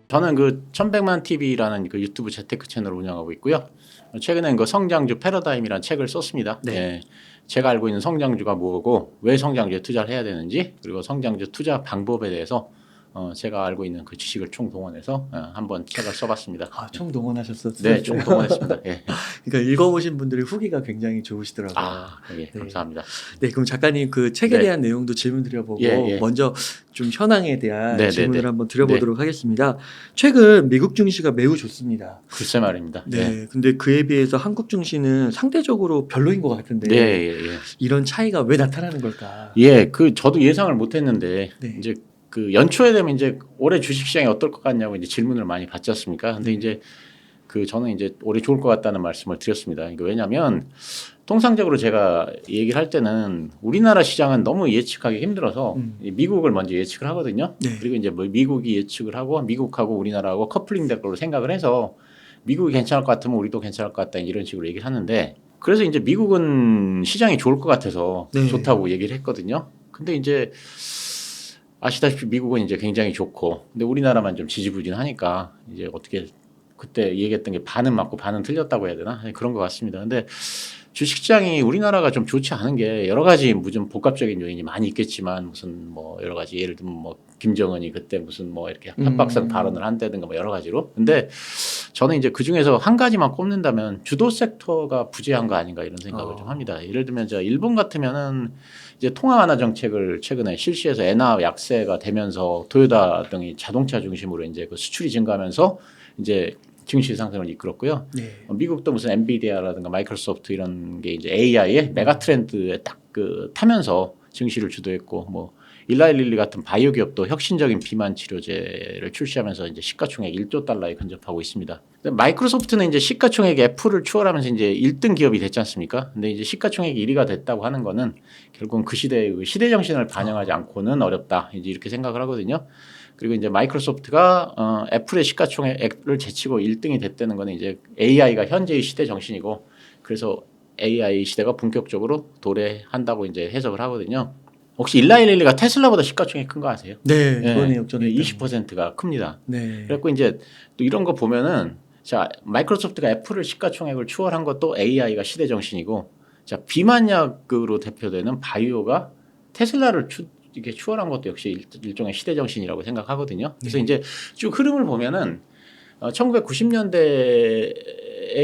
저는 그 1100만 TV라는 그 유튜브 재테크 채널을 운영하고 있고요. 최근에 그 성장주 패러다임이라는 책을 썼습니다. 네. 예, 제가 알고 있는 성장주가 뭐고 왜 성장주에 투자를 해야 되는지 그리고 성장주 투자 방법에 대해서 제가 알고 있는 그 지식을 총동원해서 한번 책을 써봤습니다. 아, 총동원하셨었어요? 네, 총동원했습니다. 예. 그러니까 읽어보신 분들의 후기가 굉장히 좋으시더라고요. 아, 예, 네. 감사합니다. 네, 그럼 작가님 그 책에 네. 대한 내용도 질문 드려보고 예. 먼저 좀 현황에 대한 네, 질문을 네. 한번 드려보도록 하겠습니다. 최근 미국 증시가 매우 좋습니다. 글쎄 말입니다. 네, 근데 그에 비해서 한국 증시는 상대적으로 별로인 것 같은데 네, 예. 이런 차이가 왜 나타나는 걸까? 예, 그 저도 예상을 못했는데 네. 이제 그 연초에 되면 이제 올해 주식시장이 어떨 것 같냐고 이제 질문을 많이 받지 않습니까? 근데 이제 그 저는 이제 올해 좋을 것 같다는 말씀을 드렸습니다. 그러니까 왜냐하면 통상적으로 제가 얘기를 할 때는 우리나라 시장은 너무 예측하기 힘들어서 미국을 먼저 예측을 하거든요. 네. 그리고 이제 뭐 미국이 예측을 하고 미국하고 우리나라하고 커플링 될 걸로 생각을 해서 미국이 괜찮을 것 같으면 우리도 괜찮을 것 같다 이런 식으로 얘기를 하는데 그래서 이제 미국은 시장이 좋을 것 같아서 네. 좋다고 얘기를 했거든요. 근데 이제 아시다시피 미국은 이제 굉장히 좋고 근데 우리나라만 좀 지지부진하니까 이제 어떻게 그때 얘기했던 게 반은 맞고 반은 틀렸다고 해야 되나 그런 것 같습니다. 근데 주식시장이 우리나라가 좀 좋지 않은 게 여러 가지 무슨 복합적인 요인이 많이 있겠지만 무슨 뭐 여러 가지 예를 들면 뭐 김정은이 그때 무슨 뭐 이렇게 협박성 발언을 한다든가 뭐 여러 가지로 근데 저는 이제 그 중에서 한 가지만 꼽는다면 주도 섹터가 부재한 거 아닌가 이런 생각을 좀 합니다. 예를 들면 저 일본 같으면은 이제 통화 완화 정책을 최근에 실시해서 엔화 약세가 되면서 토요타 등이 자동차 중심으로 이제 그 수출이 증가하면서 이제 증시 상승을 이끌었고요. 네. 미국도 무슨 엔비디아라든가 마이크로소프트 이런 게 이제 AI의 메가 트렌드에 딱 그 타면서 증시를 주도했고 뭐 일라일릴리 같은 바이오 기업도 혁신적인 비만 치료제를 출시하면서 이제 시가총액 1조 달러에 근접하고 있습니다. 마이크로소프트는 이제 시가총액 애플을 추월하면서 이제 1등 기업이 됐지 않습니까? 근데 이제 시가총액 1위가 됐다고 하는 거는 결국은 그 시대의 시대 정신을 반영하지 않고는 어렵다. 이제 이렇게 생각을 하거든요. 그리고 이제 마이크로소프트가 애플의 시가총액을 제치고 1등이 됐다는 거는 이제 AI가 현재의 시대 정신이고 그래서 AI 시대가 본격적으로 도래한다고 이제 해석을 하거든요. 혹시 일라일릴리가 테슬라보다 시가총액 큰 거 아세요? 네, 그거는 역전에 20%가 큽니다. 네. 그래갖고 이제 또 이런 거 보면은 자 마이크로소프트가 애플을 시가총액을 추월한 것도 AI가 시대 정신이고 자 비만약으로 대표되는 바이오가 테슬라를 이렇게 추월한 것도 역시 일종의 시대 정신이라고 생각하거든요. 그래서 이제 쭉 흐름을 보면은 1990년대에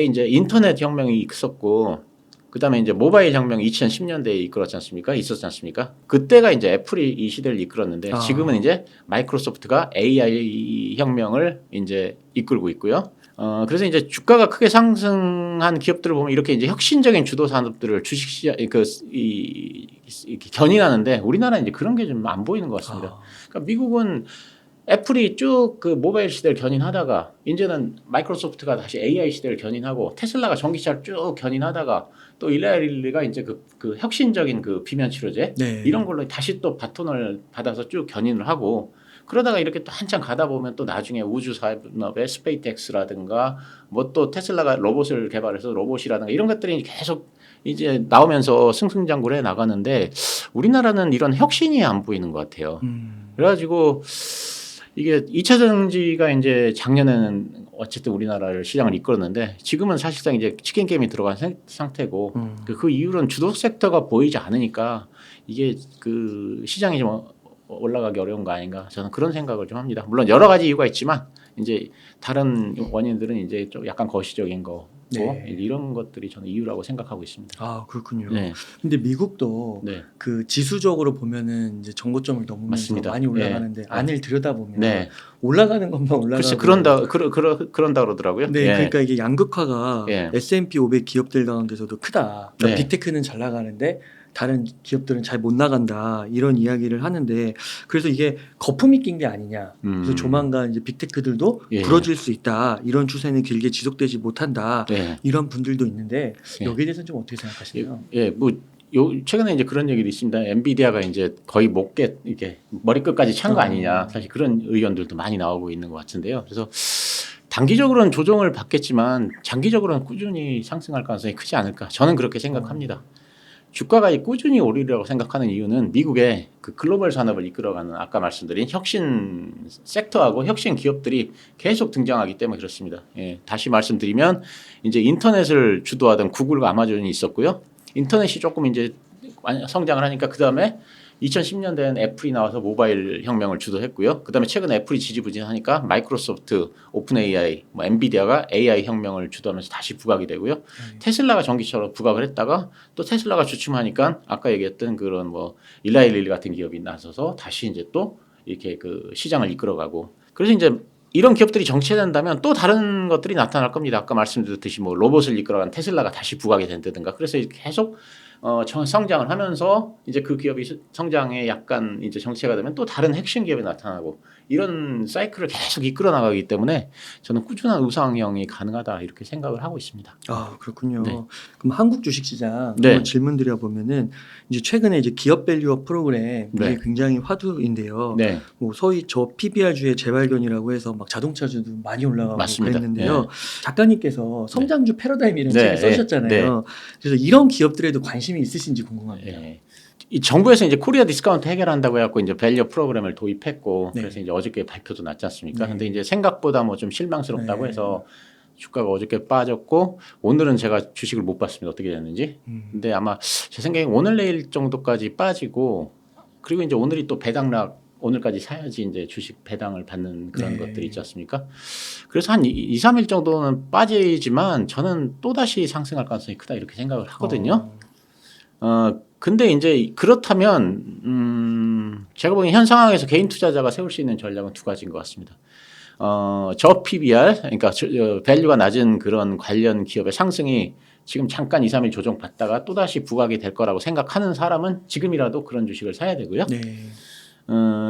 이제 인터넷 혁명이 있었고 그다음에 이제 모바일 혁명이 2010년대에 이끌었지 않습니까? 있었지 않습니까? 그때가 이제 애플이 이 시대를 이끌었는데 지금은 이제 마이크로소프트가 AI 혁명을 이제 이끌고 있고요. 그래서 이제 주가가 크게 상승한 기업들을 보면 이렇게 이제 혁신적인 주도 산업들을 주식시장 이렇게 견인하는데 우리나라는 이제 그런 게 좀 안 보이는 것 같습니다. 그러니까 미국은 애플이 쭉 그 모바일 시대를 견인하다가 이제는 마이크로소프트가 다시 AI 시대를 견인하고 테슬라가 전기차를 쭉 견인하다가 또 일라일릴리가 이제 그 혁신적인 그 비만 치료제 이런 걸로 다시 또 바톤을 받아서 쭉 견인을 하고 그러다가 이렇게 또 한참 가다 보면 또 나중에 우주 산업의 스페이스X라든가 뭐 또 테슬라가 로봇을 개발해서 로봇이라든가 이런 것들이 계속 이제 나오면서 승승장구를 해 나가는데 우리나라는 이런 혁신이 안 보이는 것 같아요. 그래가지고 이게 2차 전지가 이제 작년에는 어쨌든 우리나라를 시장을 이끌었는데 지금은 사실상 이제 치킨 게임이 들어간 상태고 그 이후로는 주도 섹터가 보이지 않으니까 이게 그 시장이 좀 올라가기 어려운 거 아닌가 저는 그런 생각을 좀 합니다. 물론 여러 가지 이유가 있지만 이제 다른 원인들은 이제 좀 약간 거시적인 거. 이런 것들이 저는 이유라고 생각하고 있습니다. 아, 그렇군요. 네. 근데 미국도 그 지수적으로 보면은 이제 정고점을 넘으면서 맞습니다. 많이 올라가는데 안을 들여다보면 올라가는 것만 올라가고 글쎄 그런다 그러더라고요. 네, 그러니까 이게 양극화가 S&P 500 기업들 가운데서도 크다. 그러니까 빅테크는 잘 나가는데 다른 기업들은 잘 못 나간다 이런 이야기를 하는데 그래서 이게 거품이 낀 게 아니냐. 그래서 조만간 이제 빅테크들도 부러질 수 있다. 이런 추세는 길게 지속되지 못한다. 이런 분들도 있는데 여기에 대해서는 좀 어떻게 생각하시나요? 뭐 최근에 이제 그런 얘기도 있습니다. 엔비디아가 이제 거의 목깨 이게 머리끝까지 찬 거 아니냐. 사실 그런 의견들도 많이 나오고 있는 것 같은데요. 그래서 단기적으로는 조정을 받겠지만 장기적으로는 꾸준히 상승할 가능성이 크지 않을까. 저는 그렇게 생각합니다. 주가가 꾸준히 오르리라고 생각하는 이유는 미국의 그 글로벌 산업을 이끌어가는 아까 말씀드린 혁신 섹터하고 혁신 기업들이 계속 등장하기 때문에 그렇습니다. 예, 다시 말씀드리면 이제 인터넷을 주도하던 구글과 아마존이 있었고요. 인터넷이 조금 이제 성장을 하니까 그 다음에 2010년대에는 애플이 나와서 모바일 혁명을 주도했고요. 그다음에 최근 애플이 지지부진하니까 마이크로소프트, 오픈 AI, 뭐 엔비디아가 AI 혁명을 주도하면서 다시 부각이 되고요. 테슬라가 전기차로 부각을 했다가 또 테슬라가 주춤하니까 아까 얘기했던 그런 뭐 일라이 릴리 같은 기업이 나서서 다시 이제 또 이렇게 그 시장을 이끌어가고 그래서 이제 이런 기업들이 정체된다면 또 다른 것들이 나타날 겁니다. 아까 말씀드렸듯이 뭐 로봇을 이끌어간 테슬라가 다시 부각이 된다든가 그래서 계속 성장을 하면서 이제 그 기업이 성장에 약간 이제 정체가 되면 또 다른 핵심 기업이 나타나고 이런 사이클을 계속 이끌어 나가기 때문에 저는 꾸준한 우상향이 가능하다 이렇게 생각을 하고 있습니다. 아 그렇군요. 네. 그럼 한국 주식시장 네. 한번 질문 드려보면은 이제 최근에 이제 기업 밸류업 프로그램 이게 네. 굉장히 화두인데요. 네. 뭐 소위 저 PBR주의 재발견이라고 해서 막 자동차주도 많이 올라가고 맞습니다. 그랬는데요. 네. 작가님께서 성장주 패러다임이라는 책을 써주셨잖아요. 네. 그래서 이런 기업들에도 관심이 있으신지 궁금합니다. 네. 이 정부에서 이제 코리아 디스카운트 해결한다고 해갖고 이제 밸류 프로그램을 도입했고 네. 그래서 이제 어저께 발표도 났지 않습니까? 네. 근데 이제 생각보다 뭐 좀 실망스럽다고 네. 해서 주가가 어저께 빠졌고 오늘은 제가 주식을 못 봤습니다. 어떻게 됐는지. 근데 아마 제 생각에 오늘 내일 정도까지 빠지고 그리고 이제 오늘이 또 배당락 오늘까지 사야지 이제 주식 배당을 받는 그런 네. 것들이 있지 않습니까? 그래서 한 2, 3일 정도는 빠지지만 저는 또다시 상승할 가능성이 크다 이렇게 생각을 하거든요. 근데 이제 그렇다면 제가 보기엔 현 상황에서 개인 투자자가 세울 수 있는 전략은 두 가지인 것 같습니다. 저 PBR 그러니까 밸류가 낮은 그런 관련 기업의 상승이 지금 잠깐 2, 3일 조정받다가 또다시 부각이 될 거라고 생각하는 사람은 지금이라도 그런 주식을 사야 되고요. 네.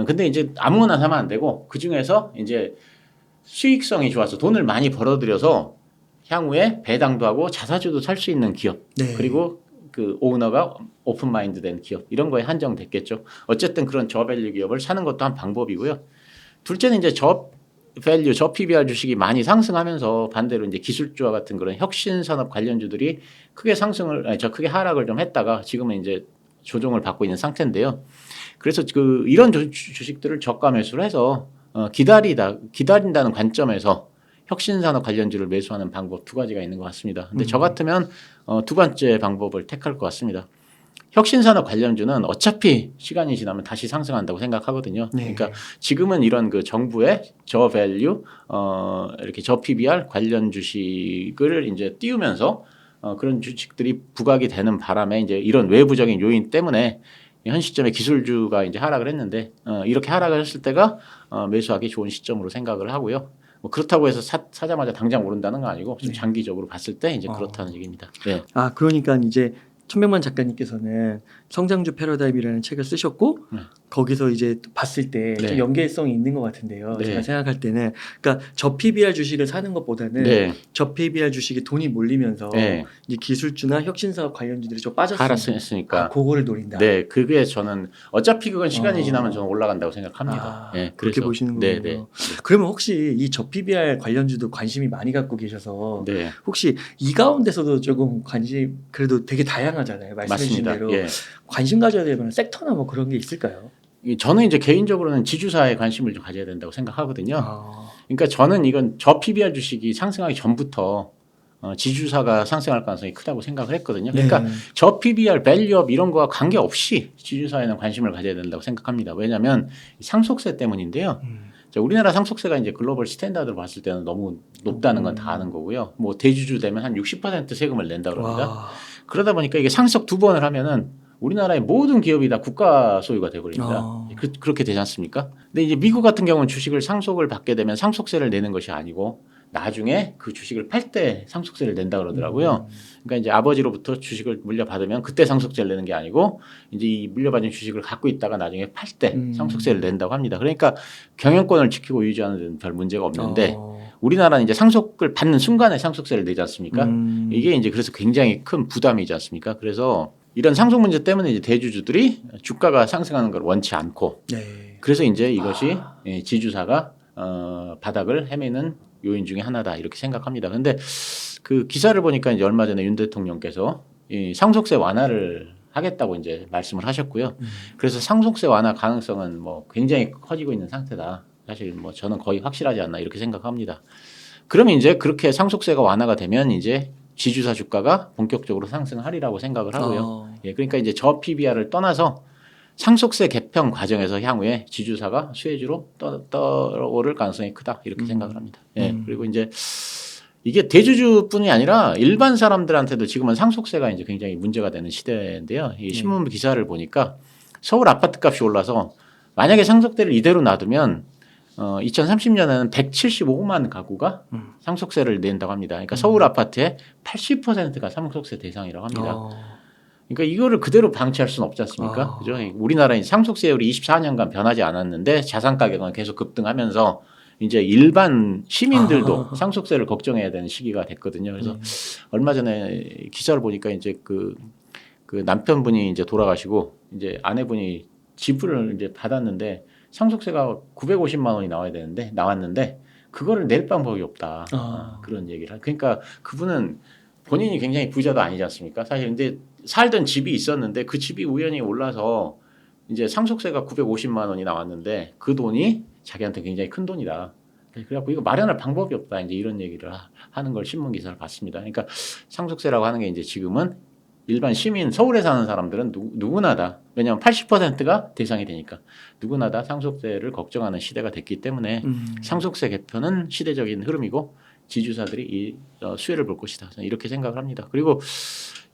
근데 이제 아무거나 사면 안 되고 그 중에서 이제 수익성이 좋아서 돈을 많이 벌어들여서 향후에 배당도 하고 자사주도 살 수 있는 기업 네. 그리고 그 오너가 오픈 마인드 된 기업 이런 거에 한정됐겠죠. 어쨌든 그런 저밸류 기업을 사는 것도 한 방법이고요. 둘째는 이제 저밸류, 저 PBR 주식이 많이 상승하면서 반대로 이제 기술주와 같은 그런 혁신 산업 관련주들이 크게 크게 하락을 좀 했다가 지금은 이제 조정을 받고 있는 상태인데요. 그래서 이런 주식들을 저가 매수를 해서 기다린다는 관점에서 혁신산업 관련주를 매수하는 방법 두 가지가 있는 것 같습니다. 근데 저 같으면 두 번째 방법을 택할 것 같습니다. 혁신산업 관련주는 어차피 시간이 지나면 다시 상승한다고 생각하거든요. 네. 그러니까 지금은 이런 그 정부의 저밸류, 이렇게 저 PBR 관련 주식을 이제 띄우면서 그런 주식들이 부각이 되는 바람에 이제 이런 외부적인 요인 때문에 현 시점에 기술주가 이제 하락을 했는데 이렇게 하락을 했을 때가 매수하기 좋은 시점으로 생각을 하고요. 뭐 그렇다고 해서 사자마자 당장 오른다는 건 아니고 좀 장기적으로 봤을 때 이제 그렇다는 얘기입니다. 네. 아 그러니까 이제 천명만 작가님께서는 성장주 패러다임이라는 책을 쓰셨고 거기서 이제 봤을 때 좀 네. 연계성이 있는 것 같은데요. 네. 제가 생각할 때는 그러니까 저 PBR 주식을 사는 것보다는 네. 저 PBR 주식에 돈이 몰리면서 네. 이제 기술주나 혁신사업 관련주들이 좀 빠졌으니까 그거를 노린다. 네, 그게 저는 어차피 그건 시간이 지나면 저는 올라간다고 생각합니다. 네, 그렇게 보시는 거군요. 네. 그러면 혹시 이 저 PBR 관련주도 관심이 많이 갖고 계셔서 네. 혹시 이 가운데서도 조금 관심 그래도 되게 다양하잖아요. 말씀해 주신 맞습니다. 대로 예. 관심 가져야 될 만한 섹터나 뭐 그런 게 있을까요? 저는 이제 개인적으로는 지주사에 관심을 좀 가져야 된다고 생각하거든요. 그러니까 저는 이건 저 PBR 주식이 상승하기 전부터 지주사가 상승할 가능성이 크다고 생각을 했거든요. 그러니까 네. 저 PBR, 밸류업 이런 거와 관계없이 지주사에는 관심을 가져야 된다고 생각합니다. 왜냐하면 상속세 때문인데요. 우리나라 상속세가 이제 글로벌 스탠다드로 봤을 때는 너무 높다는 건 다 아는 거고요. 뭐 대주주 되면 한 60% 세금을 낸다고 합니다. 와. 그러다 보니까 이게 상속 두 번을 하면은 우리나라의 모든 기업이 다 국가 소유가 돼버립니다. 그렇게 되지 않습니까? 근데 이제 미국 같은 경우는 주식을 상속을 받게 되면 상속세를 내는 것이 아니고 나중에 그 주식을 팔 때 상속세를 낸다 그러더라고요. 그러니까 이제 아버지로부터 주식을 물려받으면 그때 상속세를 내는 게 아니고 이제 이 물려받은 주식을 갖고 있다가 나중에 팔 때 상속세를 낸다고 합니다. 그러니까 경영권을 지키고 유지하는 데는 별 문제가 없는데 우리나라는 이제 상속을 받는 순간에 상속세를 내지 않습니까? 이게 이제 그래서 굉장히 큰 부담이지 않습니까? 그래서 이런 상속 문제 때문에 이제 대주주들이 주가가 상승하는 걸 원치 않고 네. 그래서 이제 이것이 지주사가 바닥을 헤매는 요인 중에 하나다 이렇게 생각합니다. 그런데 그 기사를 보니까 이제 얼마 전에 윤 대통령께서 이 상속세 완화를 하겠다고 이제 말씀을 하셨고요. 그래서 상속세 완화 가능성은 뭐 굉장히 커지고 있는 상태다. 사실 뭐 저는 거의 확실하지 않나 이렇게 생각합니다. 그러면 이제 그렇게 상속세가 완화가 되면 이제 지주사 주가가 본격적으로 상승하리라고 생각을 하고요. 예, 그러니까 이제 저 PBR을 떠나서 상속세 개편 과정에서 향후에 지주사가 수혜주로 떠오를 가능성이 크다 이렇게 생각을 합니다. 예, 그리고 이제 이게 대주주뿐이 아니라 일반 사람들한테도 지금은 상속세가 이제 굉장히 문제가 되는 시대인데요. 이 신문 기사를 보니까 서울 아파트값이 올라서 만약에 상속세를 이대로 놔두면 2030년에는 175만 가구가 상속세를 낸다고 합니다. 그러니까 서울 아파트의 80%가 상속세 대상이라고 합니다. 그러니까 이거를 그대로 방치할 수는 없지 않습니까? 그죠? 우리나라의 상속세율이 24년간 변하지 않았는데 자산 가격은 계속 급등하면서 이제 일반 시민들도 상속세를 걱정해야 되는 시기가 됐거든요. 그래서 얼마 전에 기사를 보니까 이제 그 남편분이 이제 돌아가시고 이제 아내분이 지불을 이제 받았는데 상속세가 950만 원이 나왔는데 그거를 낼 방법이 없다. 그런 얘기를. 그러니까 그분은 본인이 굉장히 부자도 아니지 않습니까? 사실 근데 살던 집이 있었는데 그 집이 우연히 올라서 이제 상속세가 950만 원이 나왔는데 그 돈이 자기한테 굉장히 큰 돈이다. 그래갖고 이거 마련할 방법이 없다. 이제 이런 얘기를 하는 걸 신문 기사를 봤습니다. 그러니까 상속세라고 하는 게 이제 지금은 일반 시민 서울에 사는 사람들은 누구나 다 왜냐하면 80%가 대상이 되니까 누구나 다 상속세를 걱정하는 시대가 됐기 때문에 상속세 개편은 시대적인 흐름이고 지주사들이 이 수혜를 볼 것이다. 이렇게 생각을 합니다. 그리고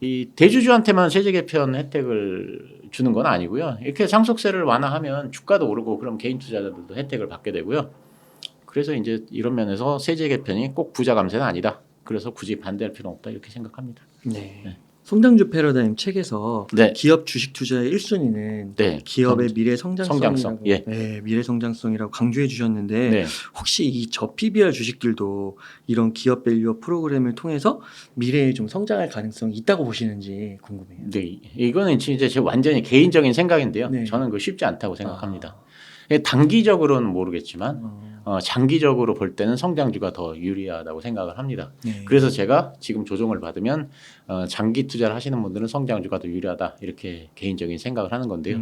이 대주주한테만 세제 개편 혜택을 주는 건 아니고요. 이렇게 상속세를 완화하면 주가도 오르고 그럼 개인 투자자들도 혜택을 받게 되고요. 그래서 이제 이런 면에서 세제 개편이 꼭 부자 감세는 아니다. 그래서 굳이 반대할 필요는 없다 이렇게 생각합니다. 네. 성장주 패러다임 책에서 기업 주식 투자의 1순위는 기업의 미래 성장성이라고 미래 성장성이라고 강조해 주셨는데 혹시 이 저PBR 주식들도 이런 기업 밸류업 프로그램을 통해서 미래에 좀 성장할 가능성이 있다고 보시는지 궁금해요. 네, 이거는 진짜 제 완전히 개인적인 생각인데요. 저는 그거 쉽지 않다고 생각합니다. 단기적으로는 모르겠지만 장기적으로 볼 때는 성장주가 더 유리하다고 생각을 합니다. 그래서 제가 지금 조정을 받으면 장기 투자를 하시는 분들은 성장주가 더 유리하다 이렇게 개인적인 생각을 하는 건데요.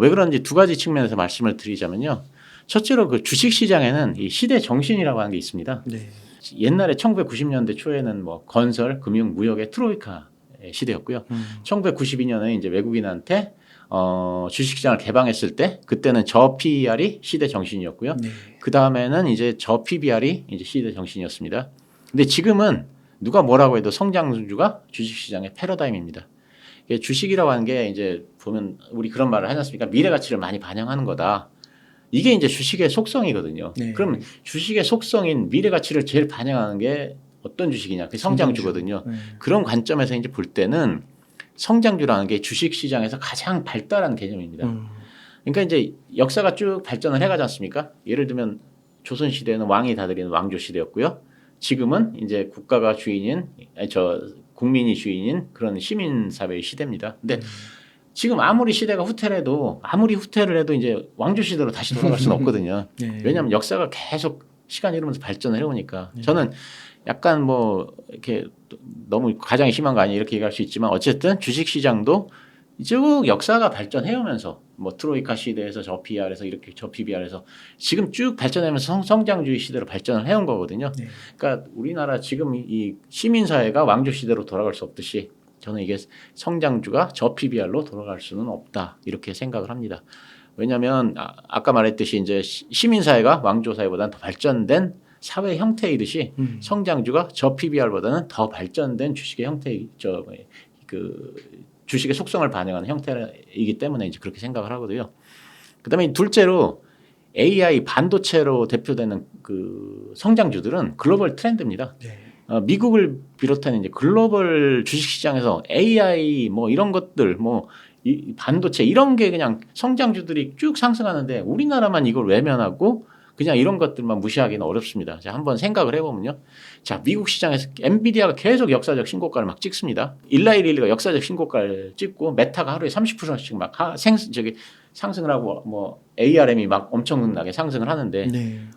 왜 그런지 두 가지 측면에서 말씀을 드리자면요. 첫째로 그 주식시장에는 이 시대 정신이라고 하는 게 있습니다. 옛날에 1990년대 초에는 뭐 건설, 금융, 무역의 트로이카 시대였고요. 1992년에 이제 외국인한테 주식시장을 개방했을 때 그때는 저 PER이 시대 정신이었고요. 그 다음에는 이제 저 PBR이 이제 시대 정신이었습니다. 근데 지금은 누가 뭐라고 해도 성장주가 주식시장의 패러다임입니다. 주식이라고 하는 게 이제 보면 우리 그런 말을 하지 않습니까? 미래 가치를 많이 반영하는 거다. 이게 이제 주식의 속성이거든요. 그럼 주식의 속성인 미래 가치를 제일 반영하는 게 어떤 주식이냐? 그게 성장주거든요. 그런 관점에서 이제 볼 때는 성장주라는 게 주식시장에서 가장 발달한 개념입니다. 그러니까 이제 역사가 쭉 발전을 해가지 않습니까? 예를 들면 조선시대에는 왕이 다스리는 왕조시대였고요. 지금은 이제 국가가 주인인, 국민이 주인인 그런 시민사회의 시대입니다. 근데 지금 아무리 시대가 후퇴를 해도 이제 왕조시대로 다시 돌아갈 수는 없거든요. 왜냐하면 역사가 계속 시간이 흐르면서 발전을 해오니까. 저는 약간 뭐 이렇게 너무 과장이 심한 거 아니에요 이렇게 얘기할 수 있지만 어쨌든 주식시장도 쭉 역사가 발전해오면서 뭐 트로이카 시대에서 저 PR에서 이렇게 저 PBR에서 지금 쭉 발전하면서 성장주의 시대로 발전을 해온 거거든요. 그러니까 우리나라 지금 이 시민사회가 왕조 시대로 돌아갈 수 없듯이 저는 이게 성장주가 저 PBR로 돌아갈 수는 없다 이렇게 생각을 합니다. 왜냐하면 아까 말했듯이 이제 시민사회가 왕조사회보다는 더 발전된 사회 형태이듯이 성장주가 저 PBR보다는 더 발전된 주식의 형태, 주식의 속성을 반영하는 형태이기 때문에 이제 그렇게 생각을 하거든요. 그다음에 둘째로 AI 반도체로 대표되는 그 성장주들은 글로벌 트렌드입니다. 미국을 비롯한 이제 글로벌 주식시장에서 AI 뭐 이런 것들 이 반도체 이런 게 그냥 성장주들이 쭉 상승하는데 우리나라만 이걸 외면하고 그냥 이런 것들만 무시하기는 어렵습니다. 자, 한번 생각을 해보면요. 자, 미국 시장에서 엔비디아가 계속 역사적 신고가를 막 찍습니다. 일라이릴리가 역사적 신고가를 찍고 메타가 하루에 30%씩 막 상승을 하고 뭐 ARM이 막 엄청나게 상승을 하는데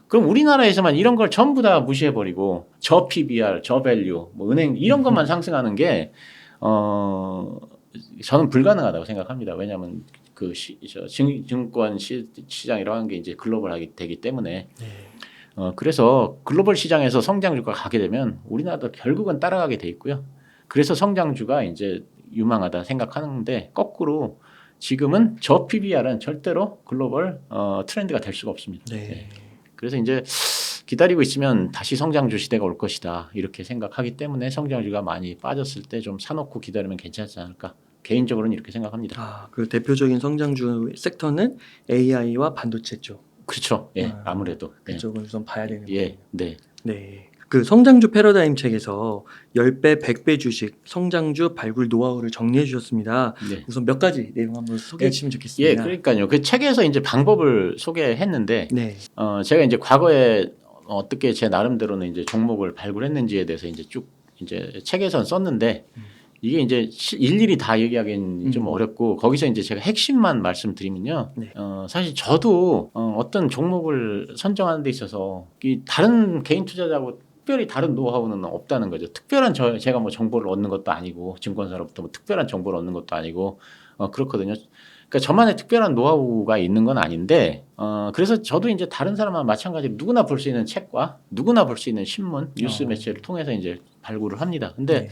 그럼 우리나라에서만 이런 걸 전부 다 무시해버리고 저 PBR, 저 밸류, 뭐 은행 이런 것만 상승하는 게 저는 불가능하다고 생각합니다. 왜냐하면 그 증권 시장이라고 하는 게 이제 글로벌하게 되기 때문에 그래서 글로벌 시장에서 성장주가 가게 되면 우리나라도 결국은 따라가게 돼 있고요. 그래서 성장주가 이제 유망하다 생각하는데 거꾸로 지금은 저 PBR은 절대로 글로벌 트렌드가 될 수가 없습니다. 네. 그래서 이제 기다리고 있으면 다시 성장주 시대가 올 것이다 이렇게 생각하기 때문에 성장주가 많이 빠졌을 때 좀 사놓고 기다리면 괜찮지 않을까 개인적으로는 이렇게 생각합니다. 그 대표적인 성장주 섹터는 AI와 반도체 쪽. 그렇죠. 예, 아무래도 그쪽은 우선 봐야 되는 거예요. 예, 네. 네. 그 성장주 패러다임 책에서 10배, 100배 주식 성장주 발굴 노하우를 정리해 주셨습니다. 네. 우선 몇 가지 내용 한번 소개해 주시면 좋겠습니다. 예, 그러니까요. 그 책에서 이제 방법을 소개했는데 제가 이제 과거에 어떻게 제 나름대로는 이제 종목을 발굴했는지에 대해서 이제 쭉 이제 책에선 썼는데 이게 이제 일일이 다 얘기하기는 좀 어렵고 거기서 이제 제가 핵심만 말씀드리면요. 사실 저도 어떤 종목을 선정하는 데 있어서 이 다른 개인 투자자하고 특별히 다른 노하우는 없다는 거죠. 특별한 제가 뭐 정보를 얻는 것도 아니고 증권사로부터 뭐 특별한 정보를 얻는 것도 아니고 그렇거든요. 그러니까 저만의 특별한 노하우가 있는 건 아닌데 그래서 저도 이제 다른 사람과 마찬가지로 누구나 볼 수 있는 책과 누구나 볼 수 있는 신문, 뉴스 매체를 통해서 이제 발굴을 합니다. 근데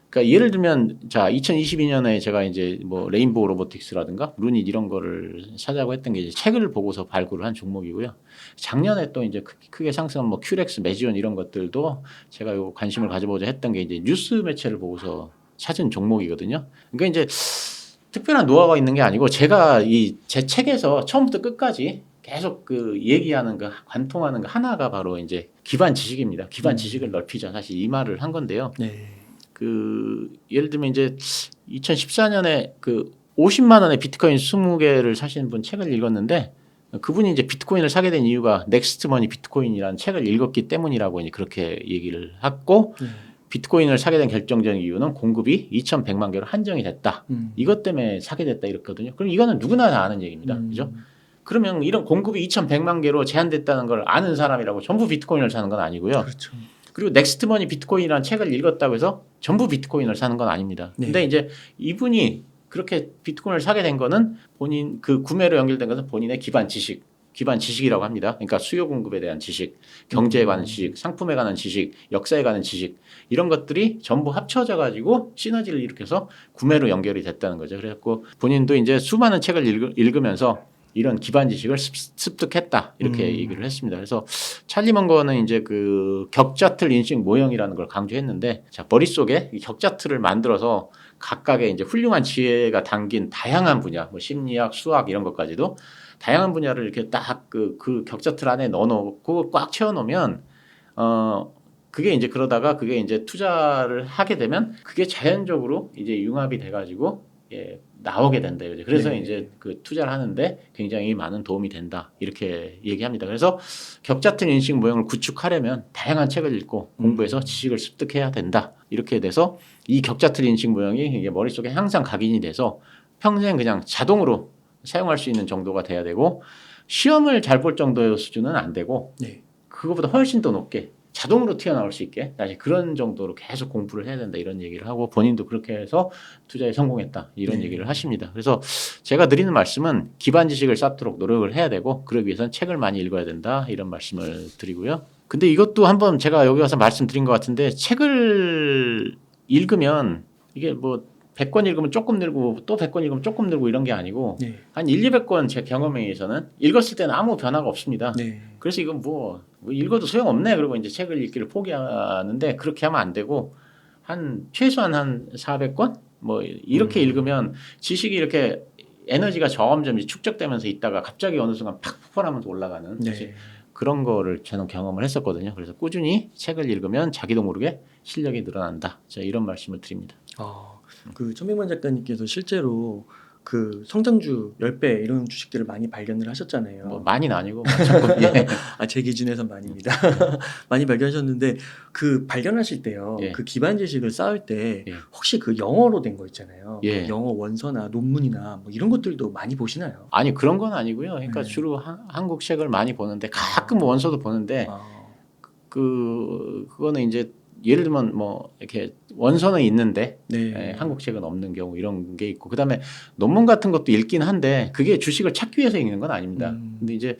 그러니까 예를 들면 자 2022년에 제가 이제 뭐 레인보우 로보틱스라든가 루닛 이런 거를 사자고 했던 게 이제 책을 보고서 발굴을 한 종목이고요. 작년에 또 이제 크게 상승한 뭐 큐렉스, 메지온 이런 것들도 제가 요 관심을 가져보자 했던 게 이제 뉴스 매체를 보고서 찾은 종목이거든요. 그러니까 이제 특별한 노하우가 있는 게 아니고 제가 이 제 책에서 처음부터 끝까지 계속 그 얘기하는 거 관통하는 거 하나가 바로 이제 기반 지식입니다. 기반 지식을 넓히자 사실 이 말을 한 건데요. 그 예를 들면 이제 2014년에 그 50만 원에 비트코인 20개를 사시는 분 책을 읽었는데 그분이 이제 비트코인을 사게 된 이유가 넥스트머니 비트코인이라는 책을 읽었기 때문이라고 이제 그렇게 얘기를 했고 비트코인을 사게 된 결정적인 이유는 공급이 2,100만 개로 한정이 됐다. 이것 때문에 사게 됐다 이랬거든요. 그럼 이거는 누구나 다 아는 얘기입니다. 그죠? 그러면 이런 공급이 2,100만 개로 제한됐다는 걸 아는 사람이라고 전부 비트코인을 사는 건 아니고요. 그렇죠. 그리고 넥스트머니 비트코인이라는 책을 읽었다고 해서 전부 비트코인을 사는 건 아닙니다. 근데 이제 이분이 그렇게 비트코인을 사게 된 거는 본인 그 구매로 연결된 것은 본인의 기반 지식이라고 합니다. 그러니까 수요 공급에 대한 지식, 경제에 관한 지식, 상품에 관한 지식, 역사에 관한 지식 이런 것들이 전부 합쳐져 가지고 시너지를 일으켜서 구매로 연결이 됐다는 거죠. 그래갖고 본인도 이제 수많은 책을 읽으면서 이런 기반 지식을 습득했다 이렇게 얘기를 했습니다. 그래서 찰리 먼거는 이제 그 격자틀 인식 모형이라는 걸 강조했는데 자 머릿속에 이 격자틀을 만들어서 각각의 이제 훌륭한 지혜가 담긴 다양한 분야 뭐 심리학, 수학 이런 것까지도 다양한 분야를 이렇게 딱 그 격자틀 안에 넣어놓고 꽉 채워놓으면 그게 이제 그러다가 그게 이제 투자를 하게 되면 그게 자연적으로 이제 융합이 돼가지고 나오게 된다. 그래서 이제 그 투자를 하는데 굉장히 많은 도움이 된다. 이렇게 얘기합니다. 그래서 격자틀 인식 모형을 구축하려면 다양한 책을 읽고 공부해서 지식을 습득해야 된다. 이렇게 돼서 이 격자틀 인식 모형이 이게 머릿속에 항상 각인이 돼서 평생 그냥 자동으로 사용할 수 있는 정도가 돼야 되고 시험을 잘 볼 정도의 수준은 안 되고 그거보다 훨씬 더 높게 자동으로 튀어나올 수 있게 다시 그런 정도로 계속 공부를 해야 된다 이런 얘기를 하고 본인도 그렇게 해서 투자에 성공했다 이런 얘기를 하십니다. 그래서 제가 드리는 말씀은 기반 지식을 쌓도록 노력을 해야 되고 그러기 위해서는 책을 많이 읽어야 된다 이런 말씀을 드리고요. 근데 이것도 한번 제가 여기 와서 말씀드린 것 같은데 책을 읽으면 이게 뭐 100권 읽으면 조금 늘고 또 100권 읽으면 조금 늘고 이런 게 아니고 한 200권 제 경험에 의해서는 읽었을 때는 아무 변화가 없습니다. 그래서 이건 뭐 읽어도 소용없네 그러고 이제 책을 읽기를 포기하는데 그렇게 하면 안 되고 한 최소한 한 400권 뭐 이렇게 읽으면 지식이 이렇게 에너지가 점점 축적되면서 있다가 갑자기 어느 순간 팍 폭발하면서 올라가는 그런 거를 저는 경험을 했었거든요. 그래서 꾸준히 책을 읽으면 자기도 모르게 실력이 늘어난다. 제가 이런 말씀을 드립니다. 그 천백만 작가님께서 실제로 그 성장주 10배 이런 주식들을 많이 발견을 하셨잖아요. 뭐 많이는 아니고 제 기준에선 많이입니다. 많이 발견하셨는데 그 발견하실 때요. 그 기반 지식을 쌓을 때 혹시 그 영어로 된 거 있잖아요. 영어 원서나 논문이나 뭐 이런 것들도 많이 보시나요? 아니 그런 건 아니고요. 그러니까 주로 한국 책을 많이 보는데 가끔 원서도 보는데 그거는 이제 예를 들면 뭐 이렇게 원서는 있는데 네. 한국 책은 없는 경우 이런 게 있고 그다음에 논문 같은 것도 읽긴 한데 그게 주식을 찾기 위해서 읽는 건 아닙니다. 근데 이제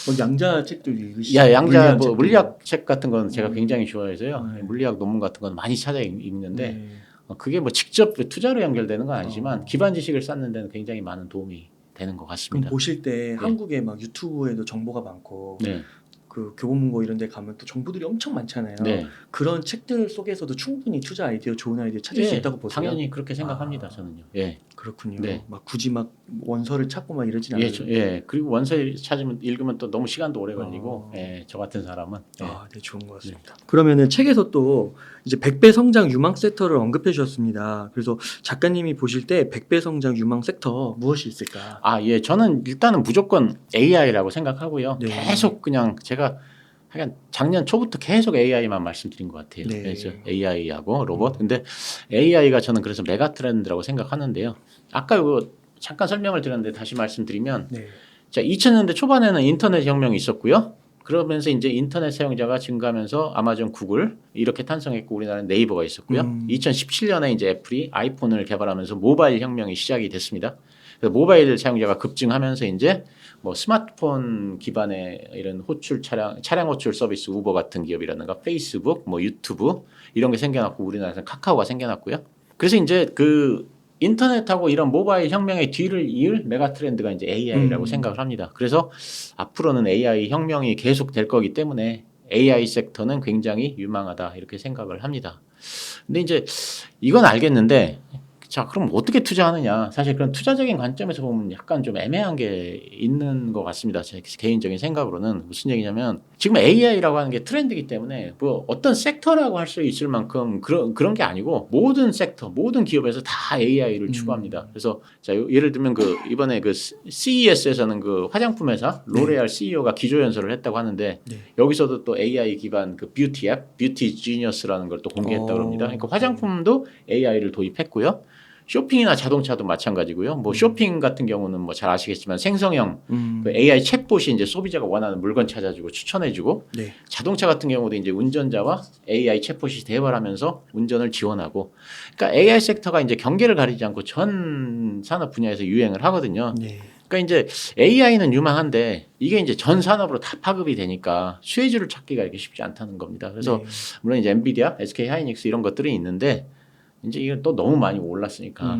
뭐 양자 책도 읽으시죠? 양자 물리학 물리학 책 같은 건 제가 굉장히 좋아해서요. 네. 물리학 논문 같은 건 많이 찾아 읽는데 네. 그게 뭐 직접 투자로 연결되는 건 아니지만 기반 지식을 쌓는 데는 굉장히 많은 도움이 되는 것 같습니다. 그럼 보실 때 한국에 막 유튜브에도 정보가 많고 네. 그 교보문고 이런 데 가면 또 정보들이 엄청 많잖아요. 네. 그런 책들 속에서도 충분히 투자 아이디어, 좋은 아이디어 찾을 수 있다고 보세요? 당연히 그렇게 생각합니다. 저는요. 예. 그렇군요. 네. 막 굳이 막 원서를 찾고 막 이러진 않아요. 예. 그리고 원서 찾으면 읽으면 또 너무 시간도 오래 걸리고 저 같은 사람은 네, 좋은 것 같습니다. 그러면은 책에서 또 이제 100배 성장 유망 섹터를 언급해 주셨습니다. 그래서 작가님이 보실 때 100배 성장 유망 섹터 무엇이 있을까? 예. 저는 일단은 무조건 AI라고 생각하고요. 네. 계속 그냥 제가 하여간 작년 초부터 계속 AI만 말씀드린 것 같아요. 네. 그래서 AI하고 로봇. 근데 AI가 저는 그래서 메가 트렌드라고 생각하는데요. 아까 이거 잠깐 설명을 드렸는데 다시 말씀드리면 네. 자, 2000년대 초반에는 인터넷 혁명이 있었고요. 그러면서 이제 인터넷 사용자가 증가하면서 아마존, 구글 이렇게 탄생했고 우리나라는 네이버가 있었고요. 2017년에 이제 애플이 아이폰을 개발하면서 모바일 혁명이 시작이 됐습니다. 그래서 모바일 사용자가 급증하면서 이제 뭐 스마트폰 기반의 이런 호출 차량 호출 서비스 우버 같은 기업이라든가 페이스북, 뭐 유튜브 이런 게 생겨났고 우리나라에서는 카카오가 생겨났고요. 그래서 이제 그 인터넷하고 이런 모바일 혁명의 뒤를 이을 메가 트렌드가 이제 AI라고 생각을 합니다. 그래서 앞으로는 AI 혁명이 계속 될 거기 때문에 AI 섹터는 굉장히 유망하다 이렇게 생각을 합니다. 근데 이제 이건 알겠는데 자, 그럼 어떻게 투자하느냐? 사실 그런 투자적인 관점에서 보면 약간 좀 애매한 게 있는 것 같습니다. 제 개인적인 생각으로는 무슨 얘기냐면 지금 AI라고 하는 게 트렌드이기 때문에 뭐 어떤 섹터라고 할 수 있을 만큼 그런 게 아니고 모든 섹터, 모든 기업에서 다 AI를 추구합니다. 그래서 자, 예를 들면 그 이번에 그 CES에서는 그 화장품 회사 로레알 CEO가 기조연설을 했다고 하는데 여기서도 또 AI 기반 그 뷰티 앱, 뷰티 지니어스라는 걸 또 공개했다고 합니다. 그러니까 화장품도 AI를 도입했고요. 쇼핑이나 자동차도 마찬가지고요. 뭐 쇼핑 같은 경우는 뭐 잘 아시겠지만 생성형 그 AI 챗봇이 이제 소비자가 원하는 물건 찾아주고 추천해주고 자동차 같은 경우도 이제 운전자와 AI 챗봇이 대화하면서 운전을 지원하고 그러니까 AI 섹터가 이제 경계를 가리지 않고 전 산업 분야에서 유행을 하거든요. 그러니까 이제 AI는 유망한데 이게 이제 전 산업으로 다 파급이 되니까 수혜주를 찾기가 이렇게 쉽지 않다는 겁니다. 그래서 물론 이제 엔비디아, SK 하이닉스 이런 것들이 있는데 이제 이건 또 너무 많이 올랐으니까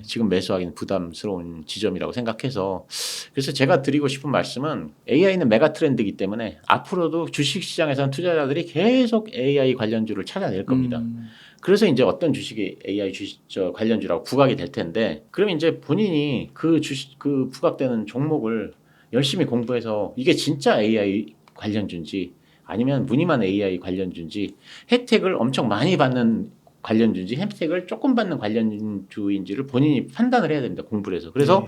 지금 매수하기는 부담스러운 지점이라고 생각해서 그래서 제가 드리고 싶은 말씀은 AI는 메가 트렌드이기 때문에 앞으로도 주식시장에서는 투자자들이 계속 AI 관련주를 찾아낼 겁니다. 그래서 이제 어떤 주식이 AI 관련주라고 부각이 될 텐데 그러면 이제 본인이 그 부각되는 종목을 열심히 공부해서 이게 진짜 AI 관련주인지 아니면 무늬만 AI 관련주인지 혜택을 엄청 많이 받는 관련주인지 혜택을 조금 받는 관련주인지를 본인이 판단을 해야 됩니다. 공부를 해서. 그래서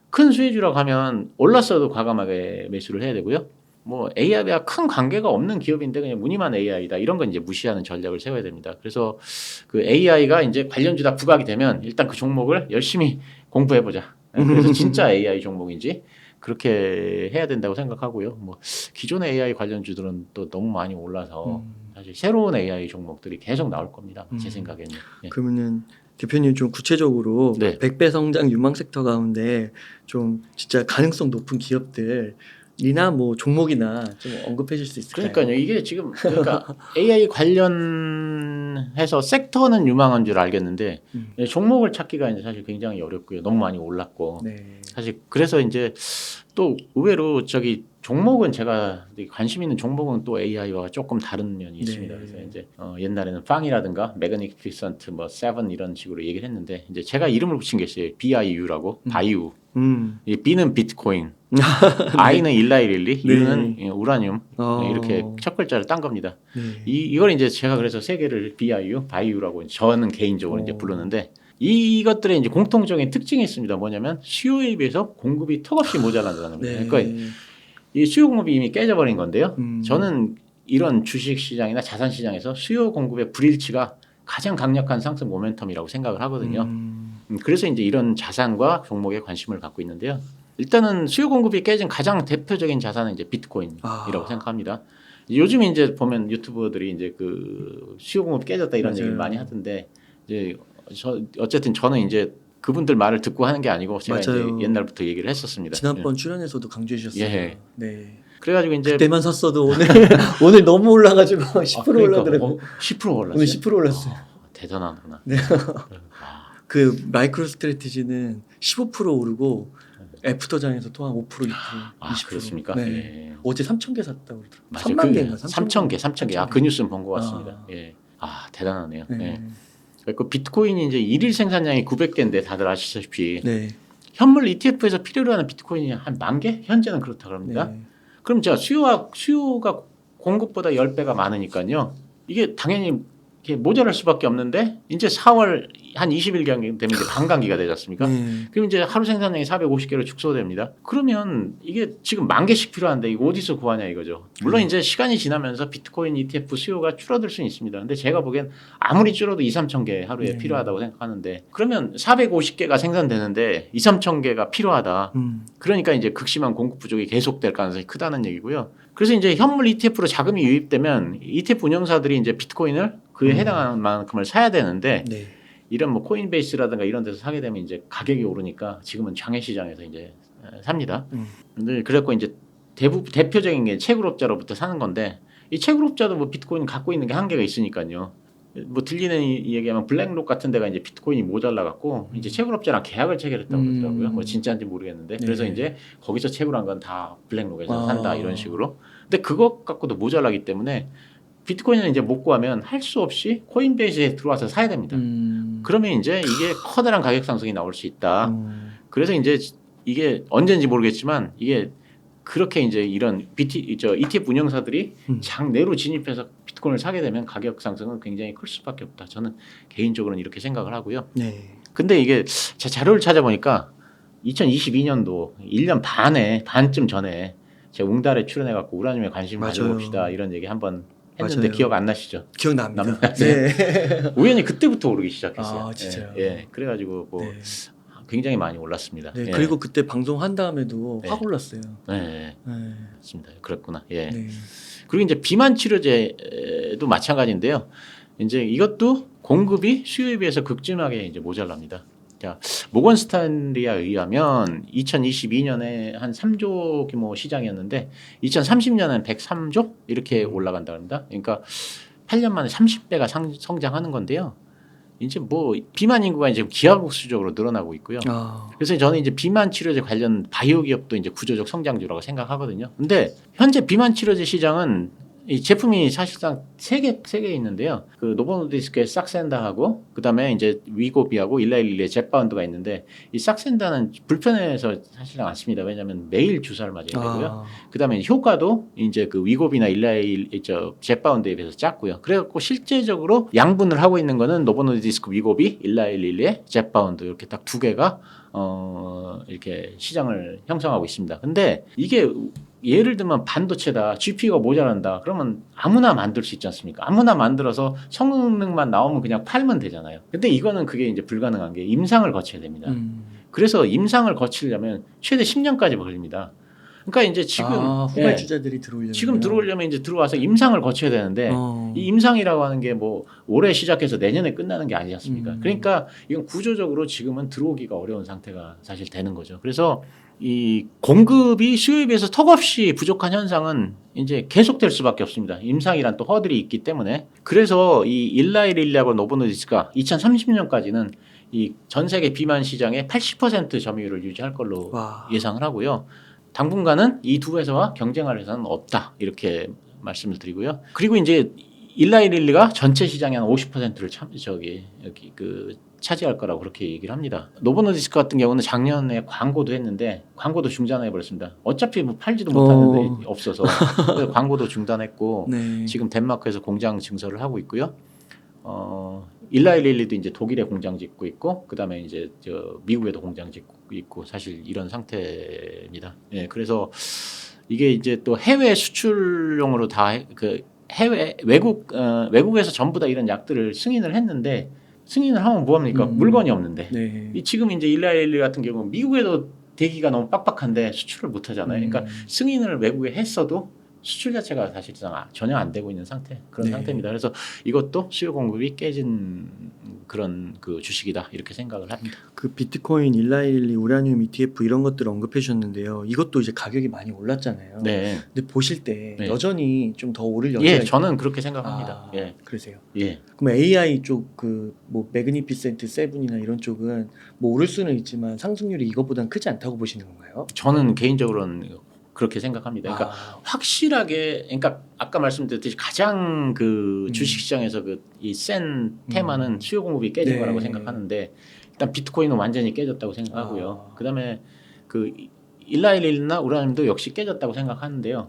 큰 수혜주라고 하면 올랐어도 과감하게 매수를 해야 되고요. 뭐 AI와 큰 관계가 없는 기업인데 그냥 무늬만 AI다 이런 건 이제 무시하는 전략을 세워야 됩니다. 그래서 그 AI가 이제 관련주다 부각이 되면 일단 그 종목을 열심히 공부해 보자. 그래서 진짜 AI 종목인지 그렇게 해야 된다고 생각하고요. 뭐 기존의 AI 관련주들은 또 너무 많이 올라서 사실 새로운 AI 종목들이 계속 나올 겁니다. 제 생각에는. 그러면은 대표님 좀 구체적으로 100배 성장 유망 섹터 가운데 좀 진짜 가능성 높은 기업들이나 뭐 종목이나 좀 언급해 줄 수 있을까요? 그러니까요. 이게 지금 그러니까 AI 관련해서 섹터는 유망한 줄 알겠는데 종목을 찾기가 이제 사실 굉장히 어렵고요. 너무 많이 올랐고 사실 그래서 이제 또 의외로 종목은 제가 관심 있는 종목은 또 AI와 조금 다른 면이 있습니다. 그래서 이제 옛날에는 빵이라든가 매그니피선트 뭐 세븐 이런 식으로 얘기를 했는데 이제 제가 이름을 붙인 게 있어요. BIU라고 바이우. 이 B는 비트코인, I는 일라이릴리, U는 우라늄 이렇게 첫 글자를 딴 겁니다. 이걸 이제 제가 그래서 세 개를 BIU, 바이우라고 저는 개인적으로 이제 부르는데. 이것들의 이제 공통적인 특징이 있습니다. 뭐냐면 수요에 비해서 공급이 턱없이 모자란다는 거예요. 그러니까 이 수요 공급이 이미 깨져버린 건데요. 저는 이런 주식 시장이나 자산 시장에서 수요 공급의 불일치가 가장 강력한 상승 모멘텀이라고 생각을 하거든요. 그래서 이제 이런 자산과 종목에 관심을 갖고 있는데요. 일단은 수요 공급이 깨진 가장 대표적인 자산은 이제 비트코인이라고 생각합니다. 요즘 이제 보면 유튜버들이 이제 그 수요 공급 깨졌다 이런 맞아요. 얘기를 많이 하던데 이제 어쨌든 저는 이제 그분들 말을 듣고 하는 게 아니고 제가 맞아요. 이제 옛날부터 얘기를 했었습니다. 지난번 출연에서도 강조해 주셨어요. 예. 네. 그래가지고 이제 그때만 샀어도 오늘 오늘 너무 올라가지고 10% 그러니까 올라더라고요. 10% 올랐어요. 오늘 10% 올랐어요. 대단하구나. 네. 그 마이크로 스트래티지는 15% 오르고 애프터장에서 또 한 5% 2% 20%. 그렇습니까? 네. 예. 어제 3,000개 샀다고 그러더라고요. 맞아요. 3만 개인가? 3,000개. 그 뉴스는 본 것 같습니다. 예. 대단하네요. 네. 예. 그 비트코인이 이제 일일 생산량이 900개인데 다들 아시다시피 네. 현물 ETF에서 필요로 하는 비트코인이 한 10,000개? 현재는 그렇다 그럽니다. 네. 그럼 제가 수요가 공급보다 10배가 많으니까요. 이게 당연히 이렇게 모자랄 수밖에 없는데 이제 4월 한 20일 되면 이제 반감기가 되지 않습니까? 그럼 이제 하루 생산량이 450개로 축소됩니다. 그러면 이게 지금 10,000개씩 필요한데 이거 어디서 구하냐 이거죠. 물론 이제 시간이 지나면서 비트코인 ETF 수요가 줄어들 수는 있습니다. 근데 제가 보기엔 아무리 줄어도 2,000~3,000개 하루에 필요하다고 생각하는데 그러면 450개가 생산되는데 2,000~3,000개가 필요하다. 그러니까 이제 극심한 공급 부족이 계속될 가능성이 크다는 얘기고요. 그래서 이제 현물 ETF로 자금이 유입되면 ETF 운영사들이 이제 비트코인을 그에 해당하는 만큼을 사야 되는데 네. 이런 뭐 코인베이스라든가 이런 데서 사게 되면 이제 가격이 오르니까 지금은 장외 시장에서 이제 삽니다. 근데 그래갖고 이제 대표적인 게 채굴업자로부터 사는 건데 이 채굴업자도 뭐 비트코인 갖고 있는 게 한계가 있으니까요. 뭐 들리는 얘기하면 블랙록 같은 데가 이제 비트코인이 모자라 갖고 이제 채굴업자랑 계약을 체결했다고 그러더라고요. 뭐 진짜인지 모르겠는데 그래서 네. 이제 거기서 채굴한 건 다 블랙록에서 산다 이런 식으로. 근데 그것 갖고도 모자라기 때문에 비트코인을 이제 못 구하면 할 수 없이 코인베이스에 들어와서 사야 됩니다. 그러면 이제 이게 커다란 가격 상승이 나올 수 있다. 그래서 이제 이게 언제인지 모르겠지만 이게 그렇게 이제 이런 ETF 운영사들이 장내로 진입해서 비트코인을 사게 되면 가격 상승은 굉장히 클 수밖에 없다. 저는 개인적으로는 이렇게 생각을 하고요. 네. 근데 이게 제 자료를 찾아보니까 2022년도 1년 반쯤 전에 제가 웅달에 출연해갖고 우라늄에 관심을 가져봅시다 이런 얘기 한번 했는데 기억 안 나시죠? 기억납니다. 네. 우연히 그때부터 오르기 시작했어요. 진짜요? 예. 그래가지고 뭐 굉장히 많이 올랐습니다. 네. 그리고 그때 방송한 다음에도 확 올랐어요. 네. 맞습니다. 그렇구나. 예. 네. 그리고 이제 비만 치료제도 마찬가지인데요. 이제 이것도 공급이 수요에 비해서 극심하게 이제 모자랍니다. 자, 모건 스탠리에 의하면 2022년에 한 3조 규모 시장이었는데 2030년에는 103조 이렇게 올라간다 합니다. 그러니까 8년 만에 30배가 성장하는 건데요. 이제 뭐 비만 인구가 이제 기하급수적으로 늘어나고 있고요. 그래서 저는 이제 비만 치료제 관련 바이오 기업도 이제 구조적 성장주라고 생각하거든요. 근데 현재 비만 치료제 시장은 이 제품이 사실상 세 개 있는데요. 그 노보노디스크의 싹센다하고 그다음에 이제 위고비하고 일라일리의 젯바운드가 있는데 이 싹센다는 불편해서 사실상 안 씁니다. 왜냐하면 매일 주사를 맞아야 되고요. 그다음에 효과도 이제 그 위고비나 젯바운드에 비해서 작고요. 그래갖고 실제적으로 양분을 하고 있는 거는 노보노디스크 위고비, 일라일리의 젯바운드 이렇게 딱 두 개가 이렇게 시장을 형성하고 있습니다. 근데 이게 예를 들면 반도체다, GPU가 모자란다. 그러면 아무나 만들 수 있지 않습니까? 아무나 만들어서 성능만 나오면 그냥 팔면 되잖아요. 근데 이거는 그게 이제 불가능한 게 임상을 거쳐야 됩니다. 그래서 임상을 거치려면 최대 10년까지 걸립니다. 그러니까 이제 지금 후발주자들이 들어오려면 지금 들어오려면 이제 들어와서 임상을 거쳐야 되는데 이 임상이라고 하는 게 뭐 올해 시작해서 내년에 끝나는 게 아니지 않습니까? 그러니까 이건 구조적으로 지금은 들어오기가 어려운 상태가 사실 되는 거죠. 그래서 이 공급이 수요에 비해서 턱없이 부족한 현상은 이제 계속될 수밖에 없습니다. 임상이란 또 허들이 있기 때문에. 그래서 이 일라일리하고 노보노디스크가 2030년까지는 이 전 세계 비만 시장의 80% 점유율을 유지할 걸로 예상을 하고요. 당분간은 이 두 회사와 경쟁할 회사는 없다 이렇게 말씀을 드리고요. 그리고 이제 일라일리가 전체 시장의 한 50%를 차지할 거라고 그렇게 얘기를 합니다. 노보노디스크 같은 경우는 작년에 광고도 했는데 광고도 중단해 버렸습니다. 어차피 뭐 팔지도 못하는데 없어서 그래서 광고도 중단했고 지금 덴마크에서 공장 증설을 하고 있고요. 일라일리도 이제 독일에 공장 짓고 있고 그다음에 이제 미국에도 공장 짓고 있고 사실 이런 상태입니다. 예, 그래서 이게 이제 또 해외 수출용으로 다 외국에서 전부 다 이런 약들을 승인을 했는데 승인을 하면 뭐합니까? 물건이 없는데. 지금 이제 일라일리 같은 경우는 미국에도 대기가 너무 빡빡한데 수출을 못 하잖아요. 그러니까 승인을 외국에 했어도 수출 자체가 사실상 전혀 안 되고 있는 그런 네. 상태입니다. 그래서 이것도 수요 공급이 깨진 그런 그 주식이다 이렇게 생각을 합니다. 그 비트코인 1112 우라늄 ETF 이런 것들 언급해 주셨는데요. 이것도 이제 가격이 많이 올랐잖아요. 네. 근데 보실 때 네. 여전히 좀 더 오를 여지가 예, 있다. 저는 그렇게 생각합니다. 예. 그러세요. 예. 그럼 AI 쪽 그 뭐 매그니피센트 세븐이나 이런 쪽은 뭐 오를 수는 있지만 상승률이 이것보다는 크지 않다고 보시는 건가요? 저는 개인적으로는 그렇게 생각합니다. 그러니까 확실하게, 그러니까 아까 말씀드렸듯이 가장 그 주식시장에서 그 이 센 테마는 수요 공급이 깨진 네. 거라고 생각하는데 일단 비트코인은 완전히 깨졌다고 생각하고요. 그다음에 그 일라일이나 우라늄도 역시 깨졌다고 생각하는데요.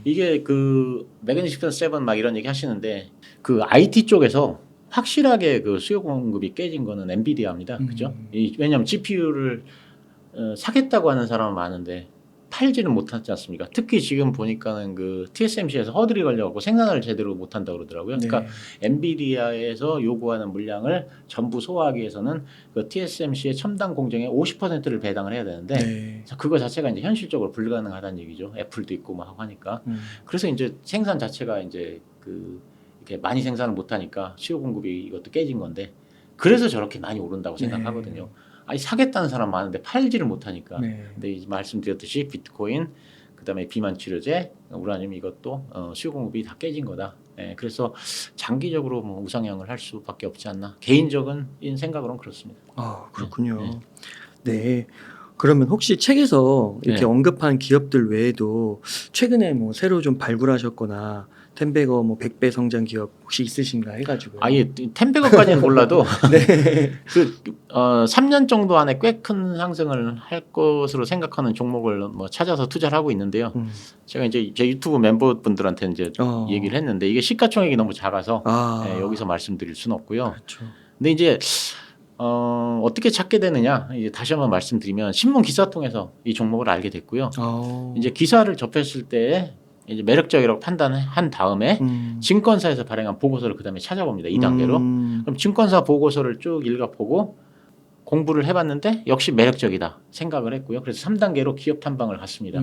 이게 그 매그니피센트 세븐 막 이런 얘기 하시는데 그 IT 쪽에서 확실하게 그 수요 공급이 깨진 거는 엔비디아입니다. 그죠? 왜냐하면 GPU를 사겠다고 하는 사람은 많은데 팔지는 못하지 않습니까? 특히 지금 보니까는 그 TSMC에서 허들이 걸려갖고 생산을 제대로 못한다 그러더라고요. 그러니까 엔비디아에서 요구하는 물량을 전부 소화하기 위해서는 그 TSMC의 첨단 공정의 50%를 배당을 해야 되는데 그거 자체가 이제 현실적으로 불가능하다는 얘기죠. 애플도 있고 막 하고 하니까. 그래서 이제 생산 자체가 이제 그 이렇게 많이 생산을 못하니까 수요 공급이 이것도 깨진 건데 그래서 저렇게 많이 오른다고 생각하거든요. 아니 사겠다는 사람 많은데 팔지를 못하니까. 근데 이제 말씀드렸듯이 비트코인, 그다음에 비만 치료제, 우라늄 이것도 수요 공급이 다 깨진 거다. 그래서 장기적으로 뭐 우상향을 할 수밖에 없지 않나. 개인적인 생각으로는 그렇습니다. 아 그렇군요. 네. 그러면 혹시 책에서 이렇게 언급한 기업들 외에도 최근에 뭐 새로 좀 발굴하셨거나 텐베거 뭐 100배 성장 기업 혹시 있으신가 해가지고요. 아예 텐베거까지는 몰라도 그 3년 정도 안에 꽤 큰 상승을 할 것으로 생각하는 종목을 뭐 찾아서 투자를 하고 있는데요. 제가 이제 제 유튜브 멤버분들한테 이제 얘기를 했는데 이게 시가총액이 너무 작아서 여기서 말씀드릴 수는 없고요. 그렇죠. 근데 이제 어떻게 찾게 되느냐 이제 다시 한번 말씀드리면 신문 기사 통해서 이 종목을 알게 됐고요. 이제 기사를 접했을 때 이제 매력적이라고 판단한 다음에 증권사에서 발행한 보고서를 그다음에 찾아봅니다. 2단계로. 그럼 증권사 보고서를 쭉 읽어보고 공부를 해봤는데 역시 매력적이다 생각을 했고요. 그래서 3단계로 기업 탐방을 갔습니다.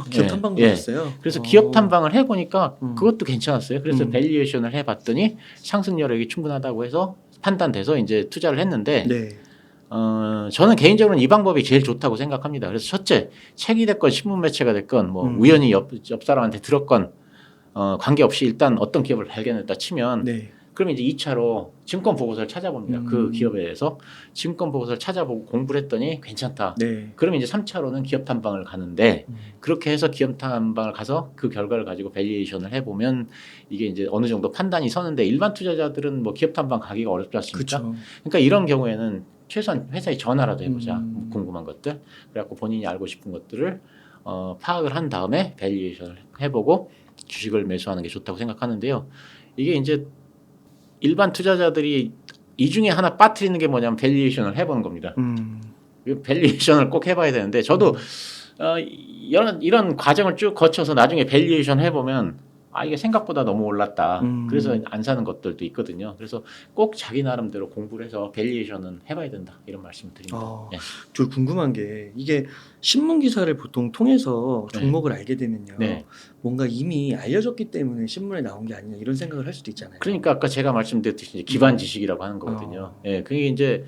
기업 탐방도 했어요? 그래서 기업 탐방을 해보니까 그것도 괜찮았어요. 그래서 밸류에이션을 해봤더니 상승 여력이 충분하다고 해서 판단돼서 이제 투자를 했는데 저는 개인적으로는 이 방법이 제일 좋다고 생각합니다. 그래서 첫째, 책이 됐건 신문 매체가 됐건 뭐 우연히 옆 사람한테 들었건 관계없이 일단 어떤 기업을 발견했다 치면 그럼 이제 2차로 증권 보고서를 찾아봅니다. 그 기업에 대해서 증권 보고서를 찾아보고 공부를 했더니 괜찮다. 그러면 이제 3차로는 기업 탐방을 가는데 그렇게 해서 기업 탐방을 가서 그 결과를 가지고 밸류에이션을 해보면 이게 이제 어느 정도 판단이 서는데 일반 투자자들은 뭐 기업 탐방 가기가 어렵지 않습니까? 그러니까 이런 경우에는 최소한 회사에 전화라도 해보자. 궁금한 것들. 그래갖고 본인이 알고 싶은 것들을 파악을 한 다음에 밸류에이션을 해보고 주식을 매수하는 게 좋다고 생각하는데요. 이게 이제 일반 투자자들이 이 중에 하나 빠뜨리는 게 뭐냐면 밸류에이션을 해보는 겁니다. 밸류에이션을 꼭 해봐야 되는데 저도 이런 과정을 쭉 거쳐서 나중에 밸류에이션 해보면 이게 생각보다 너무 올랐다. 그래서 안 사는 것들도 있거든요. 그래서 꼭 자기 나름대로 공부를 해서 밸류에이션은 해봐야 된다. 이런 말씀을 드립니다. 저 궁금한 게 이게 신문 기사를 보통 통해서 종목을 알게 되면요. 뭔가 이미 알려졌기 때문에 신문에 나온 게 아니냐 이런 생각을 할 수도 있잖아요. 그러니까 아까 제가 말씀드렸듯이 기반 지식이라고 하는 거거든요. 그게 이제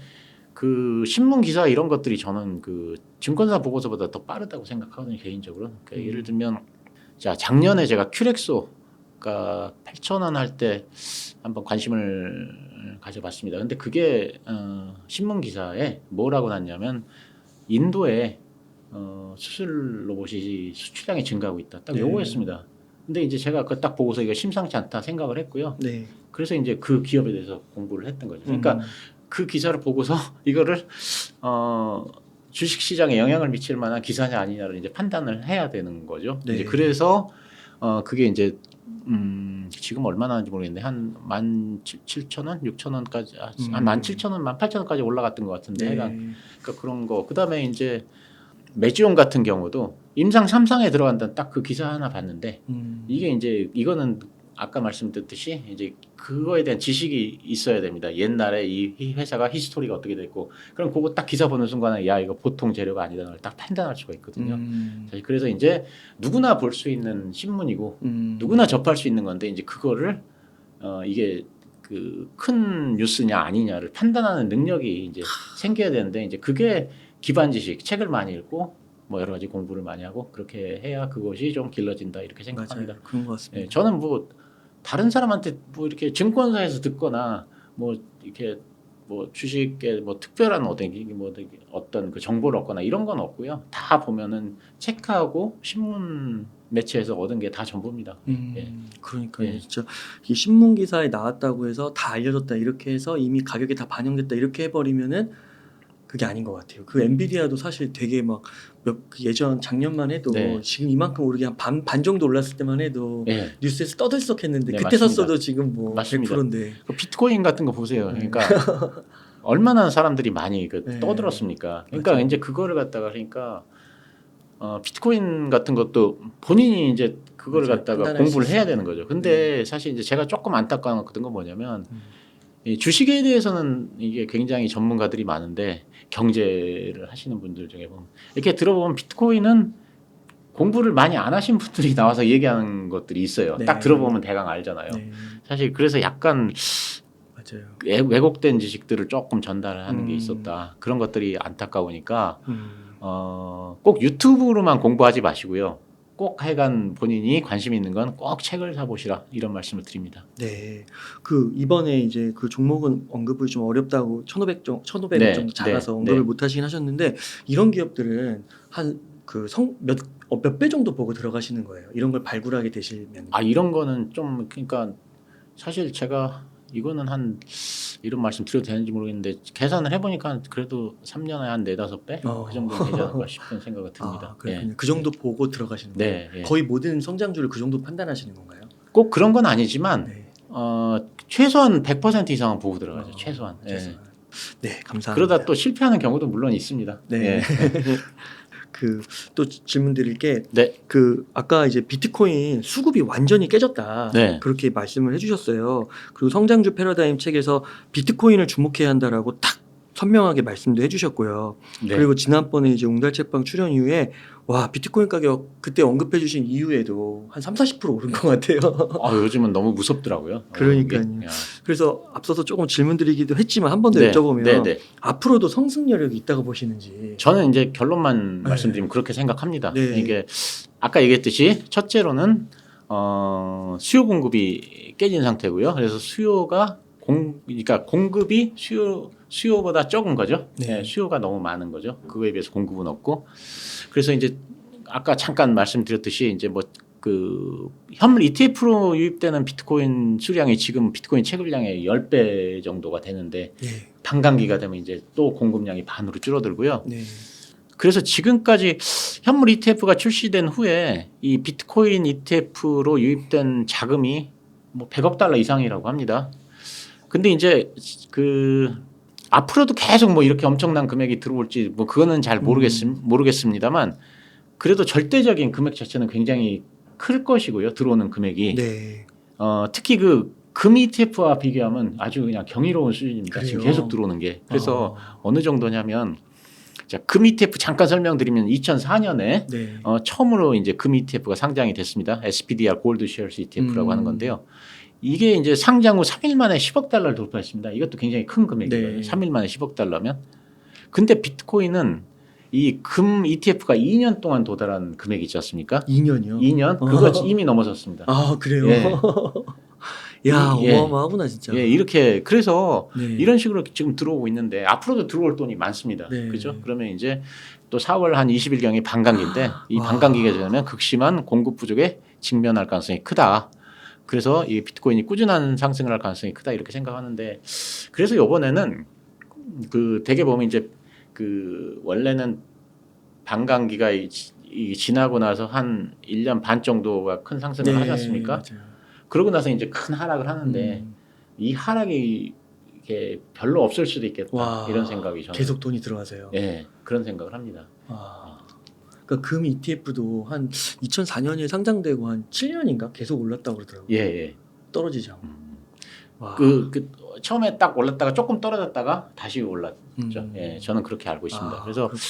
그 신문 기사 이런 것들이 저는 그 증권사 보고서보다 더 빠르다고 생각하거든요. 개인적으로. 그러니까 예를 들면 자 작년에 제가 큐렉소가 8,000원 할 때 한번 관심을 가져봤습니다. 근데 그게 신문 기사에 뭐라고 났냐면 인도에 수술 로봇이 수출량이 증가하고 있다. 딱 요거였습니다. 근데 이제 제가 그 딱 보고서 이거 심상치 않다 생각을 했고요. 그래서 이제 그 기업에 대해서 공부를 했던 거죠. 그러니까 그 기사를 보고서 이거를 주식 시장에 영향을 미칠 만한 기사냐 아니냐를 이제 판단을 해야 되는 거죠. 이제 그래서 그게 이제 지금 얼마나 하는지 모르겠는데 한 17,000원, 6,000원까지 한 17,000원, 18,000원까지 올라갔던 것 같은데 그러니까 그런 거. 그다음에 이제 메지온 같은 경우도 임상 3상에 들어간다는 딱 그 기사 하나 봤는데 이게 이제 이거는 아까 말씀드렸듯이 이제 그거에 대한 지식이 있어야 됩니다. 옛날에 이 회사가 히스토리가 어떻게 됐고 그럼 그거 딱 기사 보는 순간에 야 이거 보통 재료가 아니다는 걸 딱 판단할 수가 있거든요. 사실 그래서 이제 누구나 볼 수 있는 신문이고 누구나 접할 수 있는 건데 이제 그거를 이게 그 큰 뉴스냐 아니냐를 판단하는 능력이 이제 생겨야 되는데 이제 그게 기반 지식, 책을 많이 읽고 뭐 여러 가지 공부를 많이 하고 그렇게 해야 그것이 좀 길러진다 이렇게 생각합니다. 맞아요. 그런 것 같습니다. 예, 저는 뭐 다른 사람한테 뭐 이렇게 증권사에서 듣거나 뭐 이렇게 뭐 주식에 뭐 특별한 어떤 그 정보를 얻거나 이런 건 없고요. 다 보면은 체크하고 신문 매체에서 얻은 게 다 전부입니다. 예. 그러니까요. 예. 진짜 이 신문 기사에 나왔다고 해서 다 알려졌다 이렇게 해서 이미 가격에 다 반영됐다 이렇게 해버리면은 그게 아닌 것 같아요. 그 엔비디아도 사실 되게 막 예전 작년만 해도 네. 지금 이만큼 오르게 한 반 정도 올랐을 때만 해도 예. 뉴스에서 떠들썩했는데 네, 그때 맞습니다. 샀어도 지금 뭐 맞습니다. 100%인데. 그 비트코인 같은 거 보세요. 네. 그러니까 얼마나 사람들이 많이 그 네. 떠들었습니까? 그러니까 맞아요. 이제 그거를 갖다가 그러니까 비트코인 같은 것도 본인이 이제 그거를 맞아요. 갖다가 판단할 공부를 수 해야 있어요. 되는 거죠. 근데 사실 이제 제가 조금 안타까운 건 뭐냐면 이 주식에 대해서는 이게 굉장히 전문가들이 많은데 경제를 하시는 분들 중에 보면 이렇게 들어보면 비트코인은 공부를 많이 안 하신 분들이 나와서 얘기하는 것들이 있어요. 네. 딱 들어보면 대강 알잖아요. 네. 사실 그래서 약간 맞아요. 왜곡된 지식들을 조금 전달하는 게 있었다. 그런 것들이 안타까우니까 꼭 유튜브로만 공부하지 마시고요. 꼭 하여간 본인이 관심 있는 건 꼭 책을 사보시라 이런 말씀을 드립니다. 네. 그 이번에 이제 그 종목은 언급을 좀 어렵다고 1,500원 네, 정도 작아서 네, 언급을 네. 못 하시긴 하셨는데 이런 기업들은 한 그 몇 배 정도 보고 들어가시는 거예요. 이런 걸 발굴하게 되시면. 이런 거는 좀 그러니까 사실 제가 이거는 한 이런 말씀 드려도 되는지 모르겠는데 계산을 해보니까 그래도 3년에 한 4-5배 그 정도는 되지 않을까 싶은 생각이 듭니다. 그렇군요. 예. 그 정도 보고 들어가시는 거예요. 네, 예. 거의 모든 성장주를 그 정도 판단하시는 건가요? 꼭 그런 건 아니지만 네. 최소한 100% 이상은 보고 들어가죠. 최소한. 예. 네, 감사합니다. 그러다 또 실패하는 경우도 물론 있습니다. 네. 예. 그 또 질문 드릴 게 네. 그 아까 이제 비트코인 수급이 완전히 깨졌다. 네. 그렇게 말씀을 해주셨어요. 그리고 성장주 패러다임 책에서 비트코인을 주목해야 한다라고 딱 선명하게 말씀도 해주셨고요. 네. 그리고 지난번에 이제 옹달책방 출연 이후에 와 비트코인 가격 그때 언급해주신 이후에도 한 30-40% 오른 것 같아요. 요즘은 너무 무섭더라고요. 그러니까요. 야. 그래서 앞서서 조금 질문 드리기도 했지만 한 번 더 네. 여쭤보면 네, 네. 앞으로도 성승여력이 있다고 보시는지. 저는 이제 결론만 네. 말씀드리면 그렇게 생각합니다. 네. 이게 아까 얘기했듯이 첫째로는 수요 공급이 깨진 상태고요. 그래서 그러니까 공급이 수요보다 적은 거죠. 네. 네, 수요가 너무 많은 거죠. 그거에 비해서 공급은 없고. 그래서 이제 아까 잠깐 말씀드렸듯이 이제 뭐 그 현물 ETF로 유입되는 비트코인 수량이 지금 비트코인 채굴량의 10배 정도가 되는데 네. 반감기가 되면 이제 또 공급량이 반으로 줄어들고요. 네. 그래서 지금까지 현물 ETF가 출시된 후에 이 비트코인 ETF로 유입된 자금이 뭐 100억 달러 이상이라고 합니다. 근데 이제 그 앞으로도 계속 뭐 이렇게 엄청난 금액이 들어올지 뭐 그거는 잘 모르겠습니다만 그래도 절대적인 금액 자체는 굉장히 클 것이고요. 들어오는 금액이. 네. 특히 그 금 ETF와 비교하면 아주 그냥 경이로운 수준입니다. 그래요? 지금 계속 들어오는 게. 그래서 어느 정도냐면 자, 금 ETF 잠깐 설명드리면 2004년에 네. 처음으로 이제 금 ETF가 상장이 됐습니다. SPDR 골드 쉐어스 ETF라고 하는 건데요. 이게 이제 상장 후 3일 만에 10억 달러를 돌파했습니다. 이것도 굉장히 큰 금액이거든요. 네. 3일 만에 10억 달러면. 근데 비트코인은 이 금 ETF가 2년 동안 도달한 금액이 있지 않습니까? 2년이요? 2년? 그거 이미 넘어섰습니다. 아 그래요? 예. 야 예. 어마어마하구나 진짜. 예, 이렇게 그래서 네. 이런 식으로 지금 들어오고 있는데 앞으로도 들어올 돈이 많습니다. 네. 그렇죠? 그러면 이제 또 4월 한 20일경이 반감기인데 이 와. 반감기가 되면 극심한 공급 부족에 직면할 가능성이 크다. 그래서 이 비트코인이 꾸준한 상승을 할 가능성이 크다 이렇게 생각하는데 그래서 이번에는 그 되게 보면 이제 그 원래는 반감기가 지나고 나서 한 1년 반 정도가 큰 상승을 하지 않습니까? 맞아요. 그러고 나서 이제 큰 하락을 하는데 이 하락이 이게 별로 없을 수도 있겠다 와, 이런 생각이 저는 계속 돈이 들어가세요. 예 그런 생각을 합니다. 그러니까 금 ETF도 한 2004년에 상장되고 한 7년인가 계속 올랐다고 그러더라고요. 예. 떨어지죠. 와. 처음에 딱 올랐다가 조금 떨어졌다가 다시 올랐죠. 예, 저는 그렇게 알고 있습니다. 그래서 그렇군요.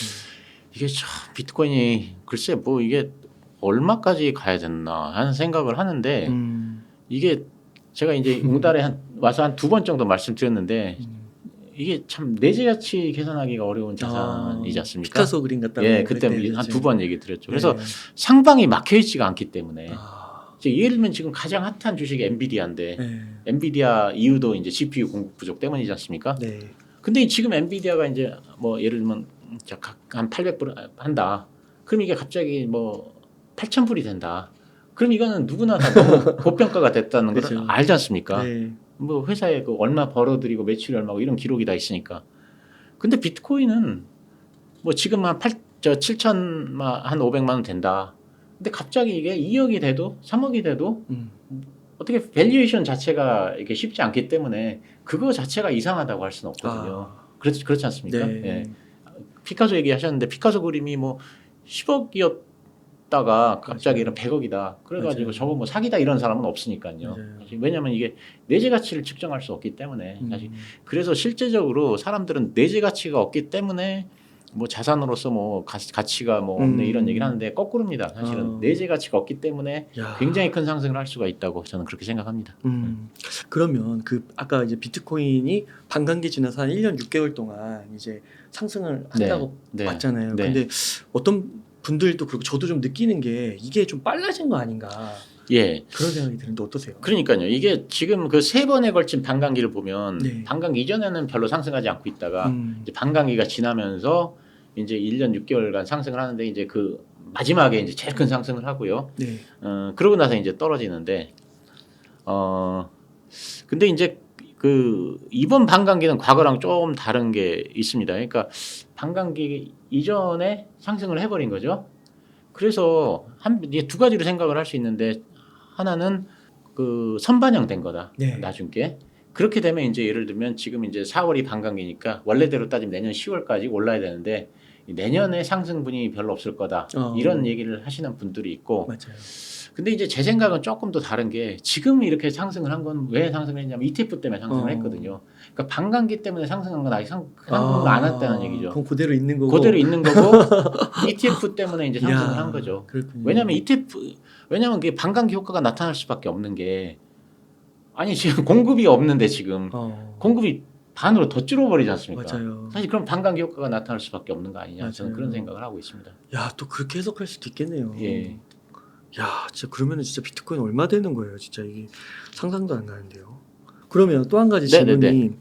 이게 참 비트코인이 글쎄 뭐 이게 얼마까지 가야 됐나 하는 생각을 하는데 이게 제가 이제 웅달에 와서 한 2번 정도 말씀드렸는데 이게 참 내재 가치 계산하기가 어려운 자산이지 않습니까? 피카소 그림 같다. 예, 그때 한 2번 얘기 드렸죠. 그래서 상방이 막혀 있지가 않기 때문에 예를 들면 지금 가장 핫한 주식이 엔비디아인데 엔비디아 이유도 이제 GPU 공급 부족 때문이지 않습니까? 네. 근데 지금 엔비디아가 이제 뭐 예를 들면 한 800불 한다. 그럼 이게 갑자기 뭐 8,000불이 된다. 그럼 이거는 누구나 다 너무 고평가가 됐다는 걸 그렇죠. 알지 않습니까? 네. 뭐 회사에 그 얼마 벌어들이고 매출이 얼마고 이런 기록이 다 있으니까. 근데 비트코인은 뭐 지금 한 7천 한 500만 원 된다. 근데 갑자기 이게 2억이 돼도 3억이 돼도 어떻게 밸류에이션 자체가 이렇게 쉽지 않기 때문에 그거 자체가 이상하다고 할 수는 없거든요. 그렇지 않습니까? 네. 예. 피카소 얘기하셨는데 피카소 그림이 뭐 10억이었다가 갑자기 이런 100억이다. 그래가지고 맞아요. 저거 뭐 사기다 이런 사람은 없으니까요. 왜냐하면 이게 내재 가치를 측정할 수 없기 때문에 사실 그래서 실제적으로 사람들은 내재 가치가 없기 때문에 뭐 자산으로서 뭐 가치가 뭐 없네 이런 얘기를 하는데 거꾸로입니다. 사실은 내재 가치가 없기 때문에 굉장히 큰 상승을 할 수가 있다고 저는 그렇게 생각합니다. 그러면 그 아까 이제 비트코인이 반감기 지나서 한 1년 6개월 동안 이제 상승을 한다고 봤잖아요. 네. 근데 어떤 분들도 그렇고 저도 좀 느끼는 게 이게 좀 빨라진 거 아닌가. 예. 그런 생각이 드는데 어떠세요? 그러니까요. 이게 지금 그 3번에 걸친 반감기를 보면 반감기 이전에는 별로 상승하지 않고 있다가 이제 반감기가 지나면서 이제 1년 6개월간 상승을 하는데 이제 그 마지막에 이제 제일 큰 상승을 하고요. 그러고 나서 이제 떨어지는데 근데 이제 그 이번 반감기는 과거랑 좀 다른 게 있습니다. 그러니까 반감기 이전에 상승을 해버린 거죠. 그래서 이제 2가지로 생각을 할 수 있는데 하나는 그 선반영된 거다. 나중에 그렇게 되면 이제 예를 들면 지금 이제 4월이 반감기니까 원래대로 따지면 내년 10월까지 올라야 되는데 내년에 상승분이 별로 없을 거다. 이런 얘기를 하시는 분들이 있고. 맞아요. 근데 이제 제 생각은 조금 더 다른 게 지금 이렇게 상승을 한 건 왜 상승을 했냐면 ETF 때문에 상승을 했거든요. 그러니까 반감기 때문에 상승한 건 아직 상승을 안 했다는 얘기죠. 그럼 그대로 있는 거고. 그대로 있는 거고 ETF 때문에 이제 상승을 한 거죠. 그렇군요. 왜냐면 그게 반감기 효과가 나타날 수밖에 없는 게 아니 지금 공급이 없는데 지금 공급이 반으로 더 줄어버리지 않습니까? 맞아요. 사실 그럼 반감기 효과가 나타날 수밖에 없는 거 아니냐. 맞아요. 저는 그런 생각을 하고 있습니다. 야, 또 그렇게 해석할 수도 있겠네요. 예. 야, 진짜 그러면은 진짜 비트코인 얼마 되는 거예요? 진짜 이게 상상도 안 가는데요. 그러면 또 한 가지 질문이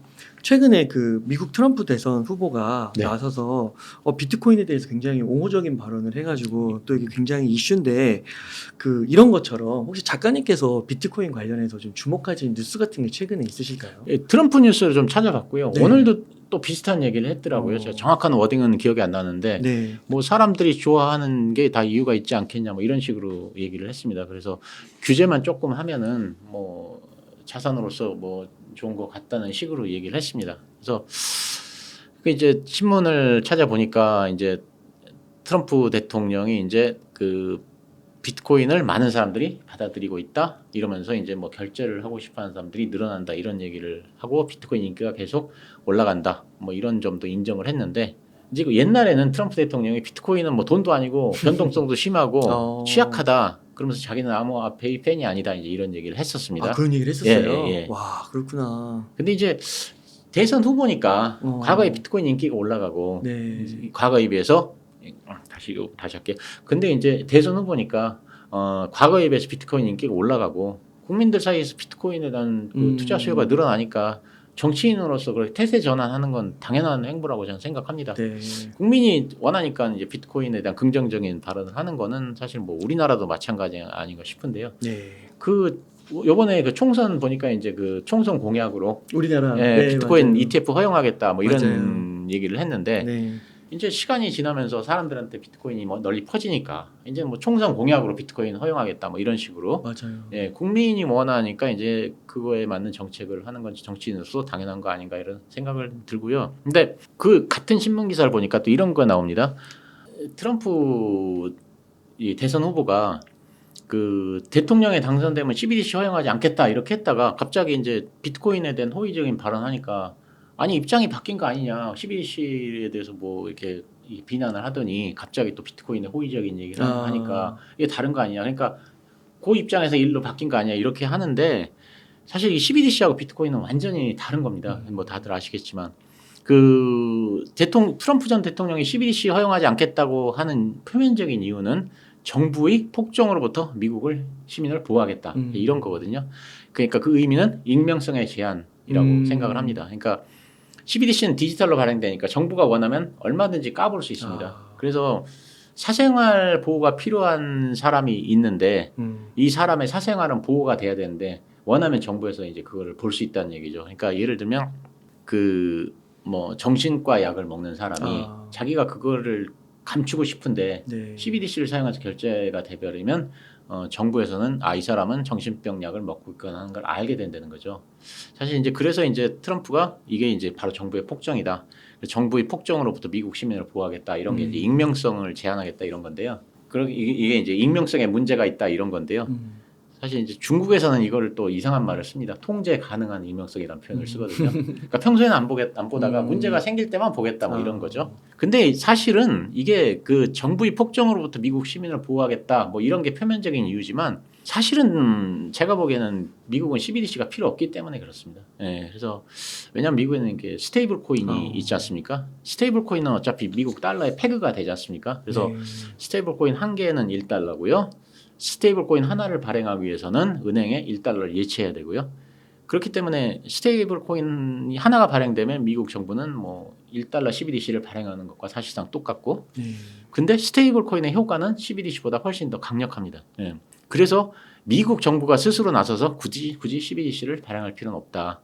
최근에 그 미국 트럼프 대선 후보가 나서서 비트코인에 대해서 굉장히 옹호적인 발언을 해가지고 또 이게 굉장히 이슈인데 그 이런 것처럼 혹시 작가님께서 비트코인 관련해서 좀 주목하신 뉴스 같은 게 최근에 있으실까요? 예, 트럼프 뉴스를 좀 찾아봤고요. 오늘도 또 비슷한 얘기를 했더라고요. 제가 정확한 워딩은 기억이 안 나는데 뭐 사람들이 좋아하는 게 다 이유가 있지 않겠냐 뭐 이런 식으로 얘기를 했습니다. 그래서 규제만 조금 하면은 뭐 자산으로서 뭐 좋은 것 같다는 식으로 얘기를 했습니다. 그래서 이제 신문을 찾아보니까 이제 트럼프 대통령이 이제 그 비트코인을 많은 사람들이 받아들이고 있다 이러면서 이제 뭐 결제를 하고 싶어하는 사람들이 늘어난다 이런 얘기를 하고 비트코인 인기가 계속 올라간다 뭐 이런 점도 인정을 했는데 이제 옛날에는 트럼프 대통령이 비트코인은 뭐 돈도 아니고 변동성도 심하고 취약하다. 그러면서 자기는 아무 팬이 아니다 이제 이런 얘기를 했었습니다. 그런 얘기를 했었어요. 예. 와, 그렇구나. 근데 이제 대선 후보니까 과거에 비트코인 인기가 올라가고 과거에 비해서 다시 할게요. 근데 이제 대선 후보니까 과거에 비해서 비트코인 인기가 올라가고 국민들 사이에서 비트코인에 대한 그 투자 수요가 늘어나니까 정치인으로서 그렇게 태세 전환하는 건 당연한 행보라고 저는 생각합니다. 국민이 원하니까 이제 비트코인에 대한 긍정적인 발언을 하는 거는 사실 뭐 우리나라도 마찬가지 아닌가 싶은데요. 그 요번에 그 총선 보니까 이제 그 총선 공약으로 우리나라 비트코인 맞아요. ETF 허용하겠다 뭐 이런 맞아요. 얘기를 했는데 이제 시간이 지나면서 사람들한테 비트코인이 뭐 널리 퍼지니까 이제 뭐 총선 공약으로 비트코인 허용하겠다 뭐 이런 식으로 국민이 원하니까 이제 그거에 맞는 정책을 하는 건지 정치인으로서 당연한 거 아닌가 이런 생각을 들고요. 근데 그 같은 신문 기사를 보니까 또 이런 거 나옵니다. 트럼프 이 대선 후보가 그 대통령에 당선되면 CBDC 허용하지 않겠다 이렇게 했다가 갑자기 이제 비트코인에 대한 호의적인 발언하니까 아니 입장이 바뀐 거 아니냐 CBDC에 대해서 뭐 이렇게 비난을 하더니 갑자기 또 비트코인에 호의적인 얘기를 하니까 이게 다른 거 아니냐 그러니까 그 입장에서 일로 바뀐 거 아니야 이렇게 하는데 사실 이 CBDC하고 비트코인은 완전히 다른 겁니다. 뭐 다들 아시겠지만 그 트럼프 전 대통령이 CBDC 허용하지 않겠다고 하는 표면적인 이유는 정부의 폭정으로부터 미국을 시민을 보호하겠다 이런 거거든요. 그러니까 그 의미는 익명성의 제한이라고 생각을 합니다. 그러니까 CBDC는 디지털로 발행되니까 정부가 원하면 얼마든지 까볼 수 있습니다. 그래서 사생활 보호가 필요한 사람이 있는데 이 사람의 사생활은 보호가 돼야 되는데 원하면 정부에서 이제 그거를 볼 수 있다는 얘기죠. 그러니까 예를 들면 그 뭐 정신과 약을 먹는 사람이 자기가 그거를 감추고 싶은데 네. CBDC를 사용해서 결제가 돼버리면 정부에서는 이 사람은 정신병 약을 먹고 있거나 하는 걸 알게 된다는 거죠. 사실 이제 그래서 이제 트럼프가 이게 이제 바로 정부의 폭정이다. 정부의 폭정으로부터 미국 시민을 보호하겠다 이런 게 이제 익명성을 제한하겠다 이런 건데요. 그럼 이게 이제 익명성에 문제가 있다 이런 건데요. 사실 이제 중국에서는 이거를 또 이상한 말을 씁니다. 통제 가능한 익명성이라는 표현을 쓰거든요. 그러니까 평소에는 안 보다가 문제가 생길 때만 보겠다 뭐 이런 거죠. 근데 사실은 이게 그 정부의 폭정으로부터 미국 시민을 보호하겠다 뭐 이런 게 표면적인 이유지만 사실은 제가 보기에는 미국은 CBDC가 필요 없기 때문에 그렇습니다. 예, 그래서 왜냐하면 미국에는 이게 스테이블 코인이 있지 않습니까? 스테이블 코인은 어차피 미국 달러에 페그가 되지 않습니까? 그래서 스테이블 코인 한 개는 1달러고요. 스테이블 코인 하나를 발행하기 위해서는 은행에 1달러를 예치해야 되고요. 그렇기 때문에 스테이블 코인이 하나가 발행되면 미국 정부는 뭐 1달러 CBDC를 발행하는 것과 사실상 똑같고 근데 스테이블 코인의 효과는 CBDC보다 훨씬 더 강력합니다. 예. 그래서 미국 정부가 스스로 나서서 굳이 CBDC를 발행할 필요는 없다.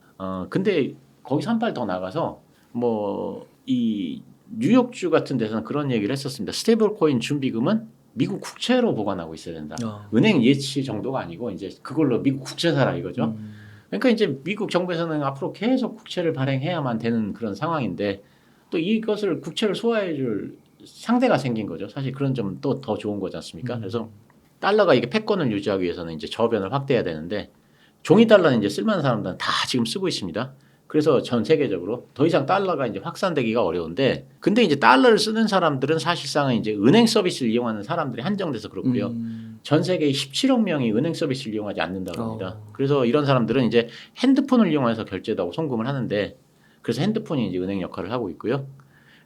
근데 거기서 한 발 더 나가서 뭐 이 뉴욕주 같은 데서는 그런 얘기를 했었습니다. 스테이블 코인 준비금은 미국 국채로 보관하고 있어야 된다. 은행 예치 정도가 아니고 이제 그걸로 미국 국채 사라 이거죠. 그러니까 이제 미국 정부에서는 앞으로 계속 국채를 발행해야만 되는 그런 상황인데 또 이것을 국채를 소화해줄 상대가 생긴 거죠. 사실 그런 점은 또 더 좋은 거지 않습니까? 그래서 달러가 이게 패권을 유지하기 위해서는 이제 저변을 확대해야 되는데 종이 달러는 이제 쓸만한 사람들은 다 지금 쓰고 있습니다. 그래서 전 세계적으로 더 이상 달러가 이제 확산되기가 어려운데 근데 이제 달러를 쓰는 사람들은 사실상은 이제 은행 서비스를 이용하는 사람들이 한정돼서 그렇고요. 전 세계 17억 명이 은행 서비스를 이용하지 않는다고 합니다. 그래서 이런 사람들은 이제 핸드폰을 이용해서 결제도 하고 송금을 하는데 그래서 핸드폰이 이제 은행 역할을 하고 있고요.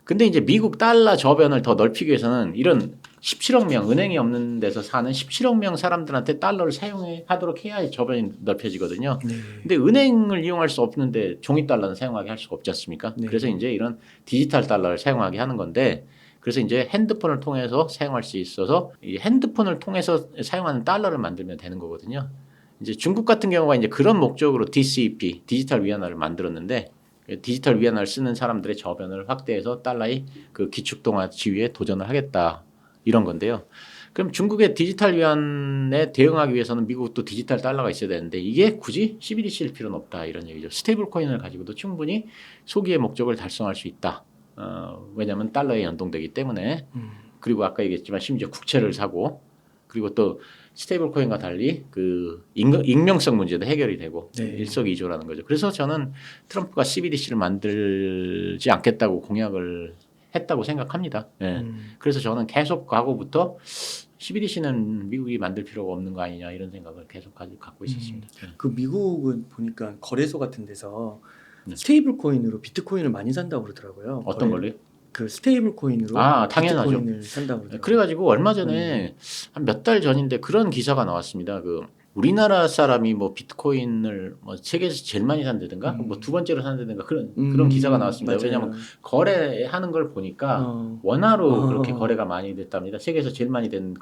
근데 이제 미국 달러 저변을 더 넓히기 위해서는 이런 17억 명 은행이 없는 데서 사는 17억 명 사람들한테 달러를 사용하도록 해야 저변이 넓혀지거든요. 근데 은행을 이용할 수 없는데 종이 달러는 사용하게 할 수가 없지 않습니까? 그래서 이제 이런 디지털 달러를 사용하게 하는 건데 그래서 이제 핸드폰을 통해서 사용할 수 있어서 이 핸드폰을 통해서 사용하는 달러를 만들면 되는 거거든요. 이제 중국 같은 경우가 이제 그런 목적으로 DCEP 디지털 위안화를 만들었는데 디지털 위안화를 쓰는 사람들의 저변을 확대해서 달러의 그 기축통화 지위에 도전을 하겠다 이런 건데요. 그럼 중국의 디지털 위안에 대응하기 위해서는 미국도 디지털 달러가 있어야 되는데 이게 굳이 CBDC일 필요는 없다 이런 얘기죠. 스테이블 코인을 가지고도 충분히 소기의 목적을 달성할 수 있다. 왜냐하면 달러에 연동되기 때문에 그리고 아까 얘기했지만 심지어 국채를 사고 그리고 또 스테이블 코인과 달리 그 익명성 문제도 해결이 되고 일석이조라는 거죠. 그래서 저는 트럼프가 CBDC를 만들지 않겠다고 공약을 했다고 생각합니다. 네. 그래서 저는 계속 과거부터 CBDC는 미국이 만들 필요가 없는 거 아니냐 이런 생각을 계속 갖고 있었습니다. 그 미국은 보니까 거래소 같은 데서 스테이블 코인으로 비트코인을 많이 산다고 그러더라고요. 어떤 걸로요? 그 스테이블 코인으로 당연하죠. 비트코인을 산다고 그러더라고요. 그래가지고 얼마 전에 한 몇 달 전인데 그런 기사가 나왔습니다. 그 우리나라 사람이 뭐 비트코인을 뭐 세계에서 제일 많이 산다든가 뭐 두 번째로 산다든가 그런 기사가 나왔습니다. 맞아요. 왜냐하면 거래하는 걸 보니까 원화로 그렇게 거래가 많이 됐답니다. 세계에서 제일 많이 된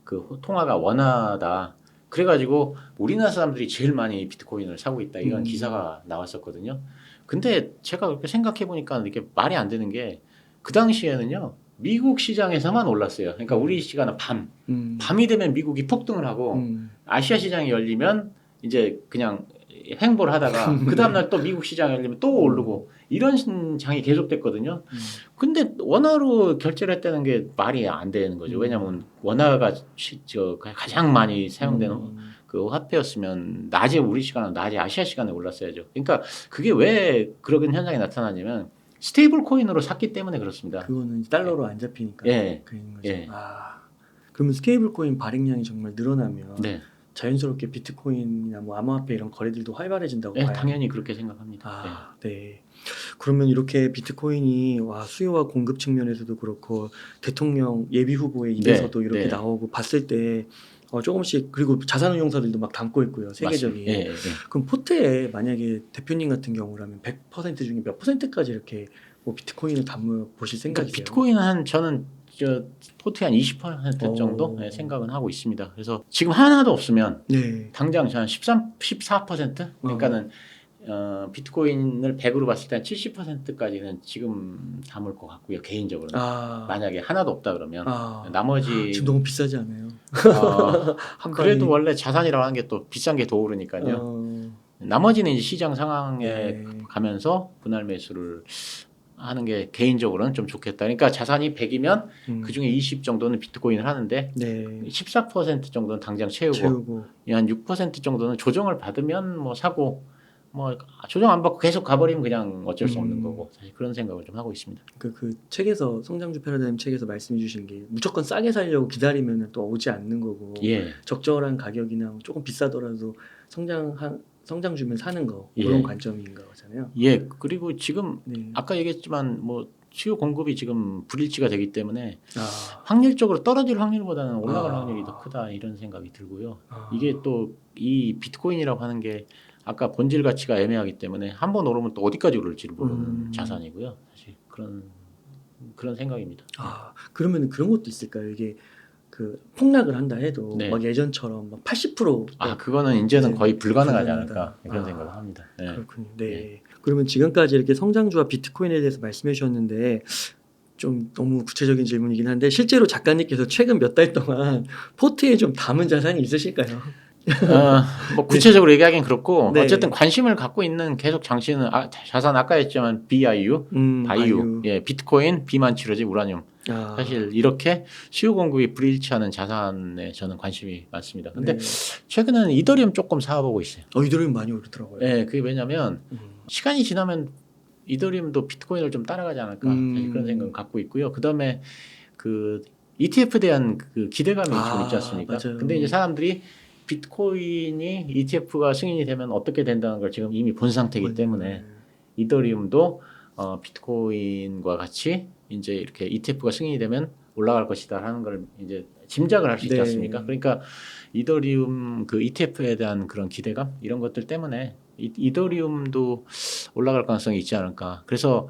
그 통화가 원화다. 그래가지고 우리나라 사람들이 제일 많이 비트코인을 사고 있다 이런 기사가 나왔었거든요. 근데 제가 그렇게 생각해 보니까 이게 말이 안 되는 게 그 당시에는요. 미국 시장에서만 올랐어요. 그러니까 우리 시간은 밤이 되면 미국이 폭등을 하고 아시아 시장이 열리면 이제 그냥 횡보를 하다가 그 다음날 또 미국 시장이 열리면 또 오르고 이런 장이 계속됐거든요. 근데 원화로 결제를 했다는 게 말이 안 되는 거죠. 왜냐하면 원화가 가장 많이 사용되는 그 화폐였으면 낮에 우리 시간은 낮에 아시아 시간에 올랐어야죠. 그러니까 그게 왜 그런 현상이 나타나냐면 스테이블 코인으로 샀기 때문에 그렇습니다. 그거는 달러로 안 잡히니까 그런 거죠. 예. 그러면 스테이블 코인 발행량이 정말 늘어나면 네. 자연스럽게 비트코인이나 뭐 암호화폐 이런 거래들도 활발해진다고 네, 봐요. 당연히 그렇게 생각합니다. 네. 그러면 이렇게 비트코인이 수요와 공급 측면에서도 그렇고 대통령 예비 후보의 입에서도 이렇게 나오고 봤을 때 조금씩 그리고 자산운용사들도 막 담고 있고요. 세계적인. 그럼 포트에 만약에 대표님 같은 경우라면 100% 중에 몇 %까지 이렇게 뭐 비트코인을 담아 보실 생각이세요? 비트코인은 저는 포트의 한 20% 정도 생각은 하고 있습니다. 그래서 지금 하나도 없으면 당장 한 14% 그러니까는 비트코인을 100으로 봤을 때 한 70%까지는 지금 담을 것 같고요. 개인적으로는. 만약에 하나도 없다 그러면 나머지 지금 너무 비싸지 않아요? 그래도 원래 자산이라고 하는 게 또 비싼 게 더 오르니까요. 나머지는 이제 시장 상황에 가면서 분할 매수를 하는 게 개인적으로는 좀 좋겠다. 그러니까 자산이 100이면 그중에 20 정도는 비트코인을 하는데 14% 정도는 당장 채우고 한 6% 정도는 조정을 받으면 뭐 사고 뭐 조정 안 받고 계속 가버리면 그냥 어쩔 수 없는 거고 사실 그런 생각을 좀 하고 있습니다. 그 책에서 성장주 패러다임 책에서 말씀해 주신 게 무조건 싸게 살려고 기다리면 또 오지 않는 거고 적절한 가격이나 조금 비싸더라도 성장주면 사는 거 그런 관점인 거잖아요. 그리고 지금 아까 얘기했지만 뭐 수요 공급이 지금 불일치가 되기 때문에 확률적으로 떨어질 확률보다는 올라갈 확률이 더 크다 이런 생각이 들고요. 이게 또 이 비트코인이라고 하는 게 아까 본질 가치가 애매하기 때문에 한번 오르면 또 어디까지 오를지를 모르는 자산이고요. 사실 그런 생각입니다. 그러면 그런 것도 있을까요? 이게 그 폭락을 한다 해도 막 예전처럼 막 80% 그거는 이제는 거의 불가능하지 않을까 그런 생각을 합니다. 그렇군요. 그러면 지금까지 이렇게 성장주와 비트코인에 대해서 말씀해 주셨는데 좀 너무 구체적인 질문이긴 한데 실제로 작가님께서 최근 몇 달 동안 포트에 좀 담은 자산이 있으실까요? 뭐 구체적으로 얘기하기는 그렇고 어쨌든 관심을 갖고 있는 계속 장치는 자산 아까 했지만 BIU, 바이오, 비트코인, 비만 치러지 우라늄 사실 이렇게 수요 공급이 불일치하는 자산에 저는 관심이 많습니다. 근데 최근에는 이더리움 조금 사보고 있어요. 이더리움 많이 오르더라고요. 그게 왜냐면 시간이 지나면 이더리움도 비트코인을 좀 따라가지 않을까 사실 그런 생각을 갖고 있고요. 그다음에 그 ETF에 대한 그 기대감이 지금 있지 않습니까? 맞아요. 근데 이제 사람들이 비트코인이 ETF가 승인이 되면 어떻게 된다는 걸 지금 이미 본 상태이기 때문에 이더리움도 비트코인과 같이 이제 이렇게 ETF가 승인이 되면 올라갈 것이다 하는 걸 이제 짐작을 할 수 있지 않습니까? 그러니까 이더리움 그 ETF에 대한 그런 기대감 이런 것들 때문에 이더리움도 올라갈 가능성이 있지 않을까. 그래서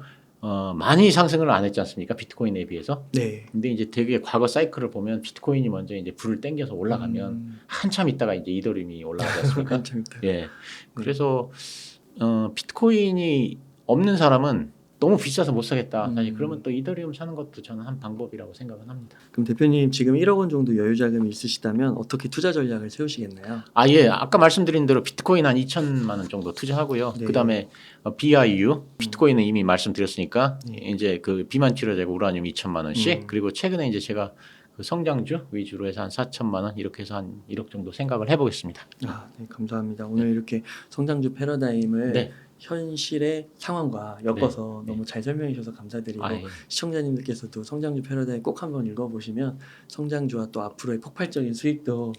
많이 상승을 안 했지 않습니까? 비트코인에 비해서. 근데 이제 되게 과거 사이클을 보면 비트코인이 먼저 이제 불을 땡겨서 올라가면 한참 있다가 이제 이더리움이 올라가지 않습니까? 한참 있다. 그래서 비트코인이 없는 사람은 너무 비싸서 못 사겠다. 사실 그러면 또 이더리움 사는 것도 저는 한 방법이라고 생각은 합니다. 그럼 대표님 지금 1억 원 정도 여유 자금이 있으시다면 어떻게 투자 전략을 세우시겠나요? 아까 말씀드린 대로 비트코인 한 2천만 원 정도 투자하고요. 그다음에 BIU 비트코인은 이미 말씀드렸으니까 이제 그 비만 치료되고 우라늄 2천만 원씩 그리고 최근에 이제 제가 그 성장주 위주로 해서 한 4천만 원 이렇게 해서 한 1억 정도 생각을 해보겠습니다. 감사합니다. 오늘 이렇게 성장주 패러다임을 현실의 상황과 엮어서 너무 잘 설명해 주셔서 감사드리고 시청자님들께서도 성장주 패러다임 꼭 한번 읽어보시면 성장주와 또 앞으로의 폭발적인 수익도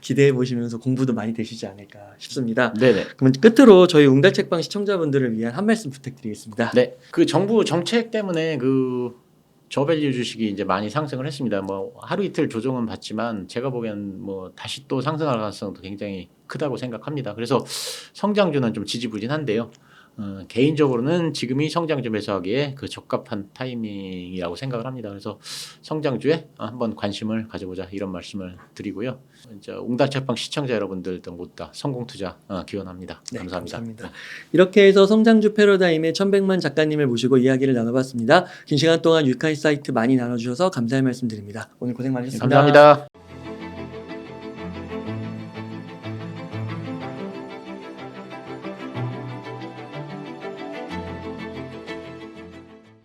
기대해 보시면서 공부도 많이 되시지 않을까 싶습니다. 그럼 끝으로 저희 웅달책방 시청자분들을 위한 한 말씀 부탁드리겠습니다. 그 정부 정책 때문에 그 저밸류 주식이 이제 많이 상승을 했습니다. 뭐 하루 이틀 조정은 받지만 제가 보기엔 뭐 다시 또 상승할 가능성도 굉장히 크다고 생각합니다. 그래서 성장주는 좀 지지부진한데요. 개인적으로는 지금이 성장주 매수하기에 그 적합한 타이밍이라고 생각을 합니다. 그래서 성장주에 한번 관심을 가져보자 이런 말씀을 드리고요. 이제 웅달책방 시청자 여러분들도 모두 다 성공 투자 기원합니다. 감사합니다. 이렇게 해서 성장주 패러다임의 1100만 작가님을 모시고 이야기를 나눠봤습니다. 긴 시간 동안 유카이 사이트 많이 나눠주셔서 감사의 말씀 드립니다. 오늘 고생 많으셨습니다. 감사합니다.